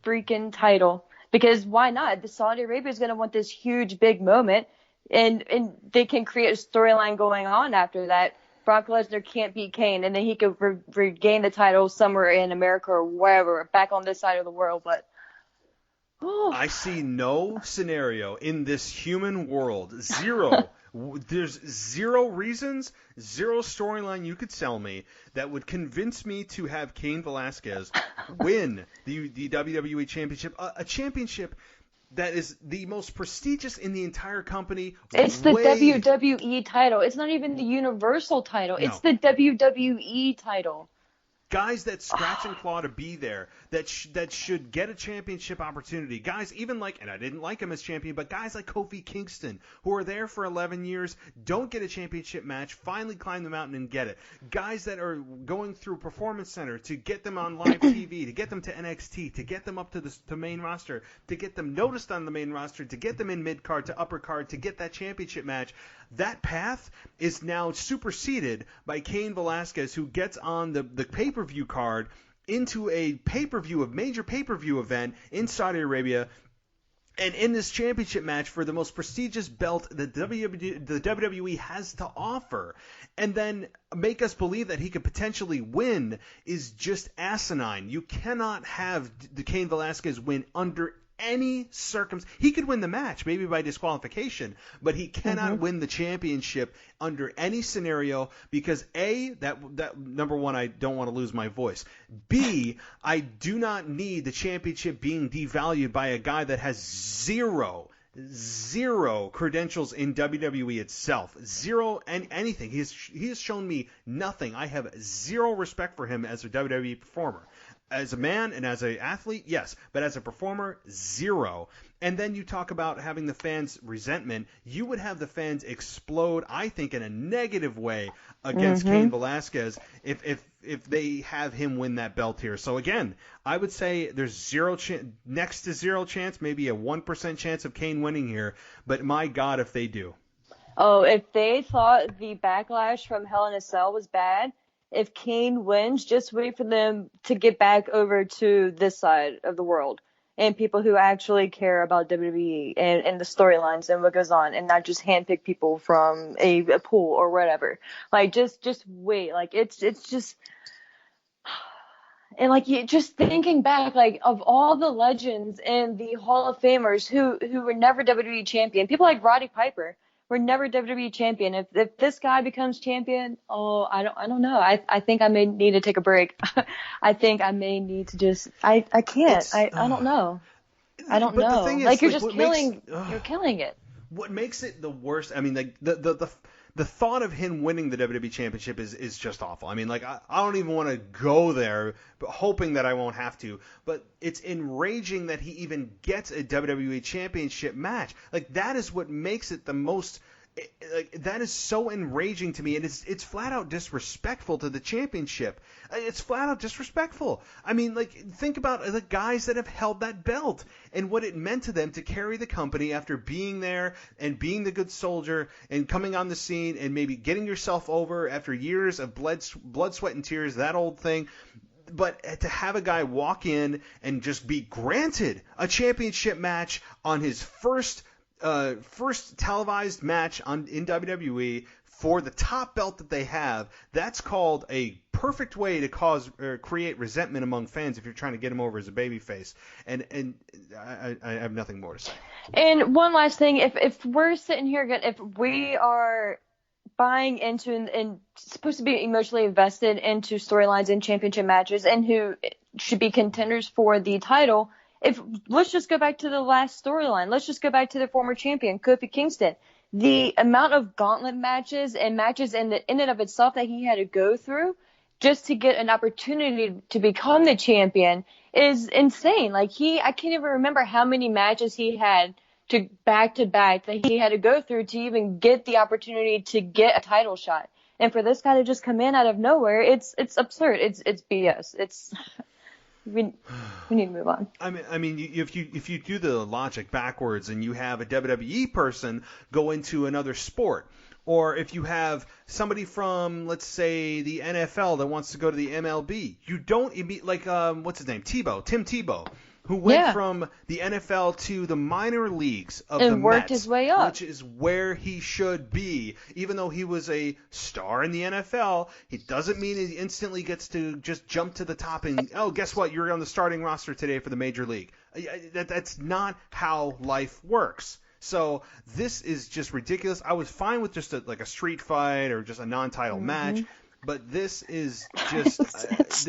freaking title. Because why not? The Saudi Arabia is going to want this huge big moment, and they can create a storyline going on after that. Brock Lesnar can't beat Cain, and then he could regain the title somewhere in America or wherever, back on this side of the world. But I see no scenario in this human world, zero. There's zero reasons, zero storyline you could sell me that would convince me to have Cain Velasquez win the WWE Championship, a championship that is the most prestigious in the entire company. It's the WWE title. It's not even the Universal title. No. It's the WWE title. Guys that scratch and claw to be there, that should get a championship opportunity. Guys even like, and I didn't like him as champion, but guys like Kofi Kingston, who are there for 11 years, don't get a championship match, finally climb the mountain and get it. Guys that are going through Performance Center to get them on live TV, to get them to NXT, to get them up to the main roster, to get them noticed on the main roster, to get them in mid-card to upper card, to get that championship match. That path is now superseded by Cain Velasquez, who gets on the pay-per-view card into a major pay-per-view event in Saudi Arabia, and in this championship match for the most prestigious belt the WWE has to offer, and then make us believe that he could potentially win is just asinine. You cannot have the Cain Velasquez win under any circumstance. He could win the match, maybe by disqualification, but he cannot win the championship under any scenario because A, that number one, I don't want to lose my voice. B, I do not need the championship being devalued by a guy that has zero credentials in WWE itself. Zero and anything. He has shown me nothing. I have zero respect for him as a WWE performer. As a man and as an athlete, yes, but as a performer, zero. And then you talk about having the fans' resentment. You would have the fans explode, I think, in a negative way against Cain Velasquez if they have him win that belt here. So again, I would say there's next to zero chance, maybe a 1% chance of Cain winning here. But my God, if they do. Oh, if they thought the backlash from Hell in a Cell was bad, if Cain wins, just wait for them to get back over to this side of the world and people who actually care about WWE and the storylines and what goes on, and not just handpick people from a pool or whatever. Like, just wait. Like, it's just, and like, just thinking back, like, of all the legends and the Hall of Famers who were never WWE champion, people like Roddy Piper were never WWE champion. If this guy becomes champion, I don't know. I think I may need to take a break. I think I may need to just I can't. I don't know. I don't know. The thing is, like, you're just you're killing it. What makes it the worst? I mean, like the thought of him winning the WWE Championship is just awful. I mean, like, I don't even want to go there, but hoping that I won't have to. But it's enraging that he even gets a WWE Championship match. Like, that is what makes it the most. Like, that is so enraging to me, and it's flat out disrespectful to the championship. It's flat out disrespectful. I mean, like, think about the guys that have held that belt and what it meant to them to carry the company after being there and being the good soldier and coming on the scene and maybe getting yourself over after years of blood, sweat, and tears, that old thing. But to have a guy walk in and just be granted a championship match on his first televised match in WWE for the top belt that they have, that's called a perfect way to create resentment among fans if you're trying to get him over as a babyface. And I have nothing more to say. And one last thing, if we're sitting here, if we are buying into and supposed to be emotionally invested into storylines and championship matches and who should be contenders for the title, let's just go back to the last storyline. Let's just go back to the former champion, Kofi Kingston. The amount of gauntlet matches and matches in and of itself that he had to go through just to get an opportunity to become the champion is insane. Like, I can't even remember how many matches he had to back that he had to go through to even get the opportunity to get a title shot. And for this guy to just come in out of nowhere, it's absurd. It's BS. We need to move on. I mean, if you do the logic backwards and you have a WWE person go into another sport, or if you have somebody from, let's say, the NFL that wants to go to the MLB, you don't like what's his name, Tim Tebow, who went from the NFL to the minor leagues of the Mets, and worked his way up, which is where he should be. Even though he was a star in the NFL, he doesn't mean he instantly gets to just jump to the top and, oh, guess what? You're on the starting roster today for the major league. That's not how life works. So this is just ridiculous. I was fine with just like a street fight or just a non-title match. But this is just this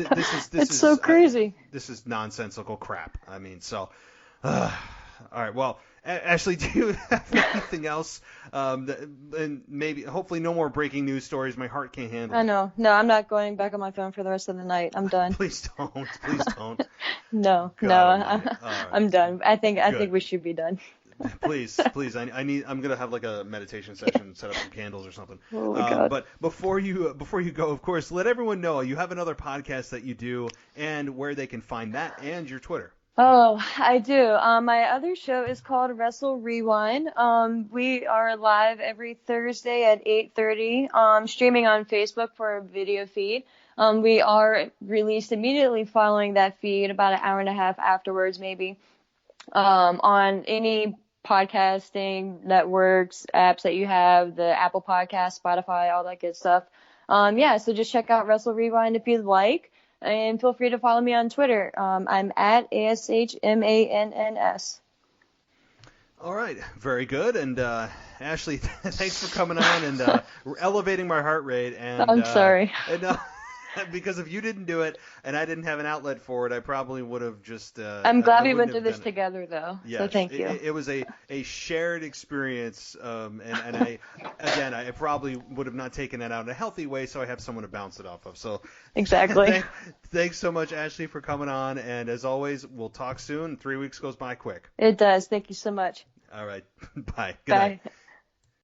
is so crazy. This is nonsensical crap. I mean, so all right. Well, Ashley, do you have anything else? And maybe, hopefully, no more breaking news stories. My heart can't handle it. I know. No, I'm not going back on my phone for the rest of the night. I'm done. Please don't. Please don't. No, I'm done. I think we should be done. Please. I'm gonna have like a meditation session, set up some candles or something. Oh my God. But before you go, of course, let everyone know you have another podcast that you do and where they can find that and your Twitter. Oh, I do. My other show is called Wrestle Rewind. We are live every Thursday at 8:30. Streaming on Facebook for a video feed. We are released immediately following that feed, about an hour and a half afterwards, maybe. On any podcasting networks, apps that you have, the Apple Podcast, Spotify, all that good stuff. So just check out Wrestle Rewind if you'd like, and feel free to follow me on Twitter. I'm at ASHMANNS. All right, very good. And Ashley, thanks for coming on and elevating my heart rate. And I'm sorry. Because if you didn't do it and I didn't have an outlet for it, I probably would have just. I'm glad we went through this together, though. Yes, so thank you. It was a shared experience, and I probably would have not taken that out in a healthy way, so I have someone to bounce it off of. So exactly. Thanks so much, Ashley, for coming on, and as always, we'll talk soon. 3 weeks goes by quick. It does. Thank you so much. All right. Bye. Good Bye. night.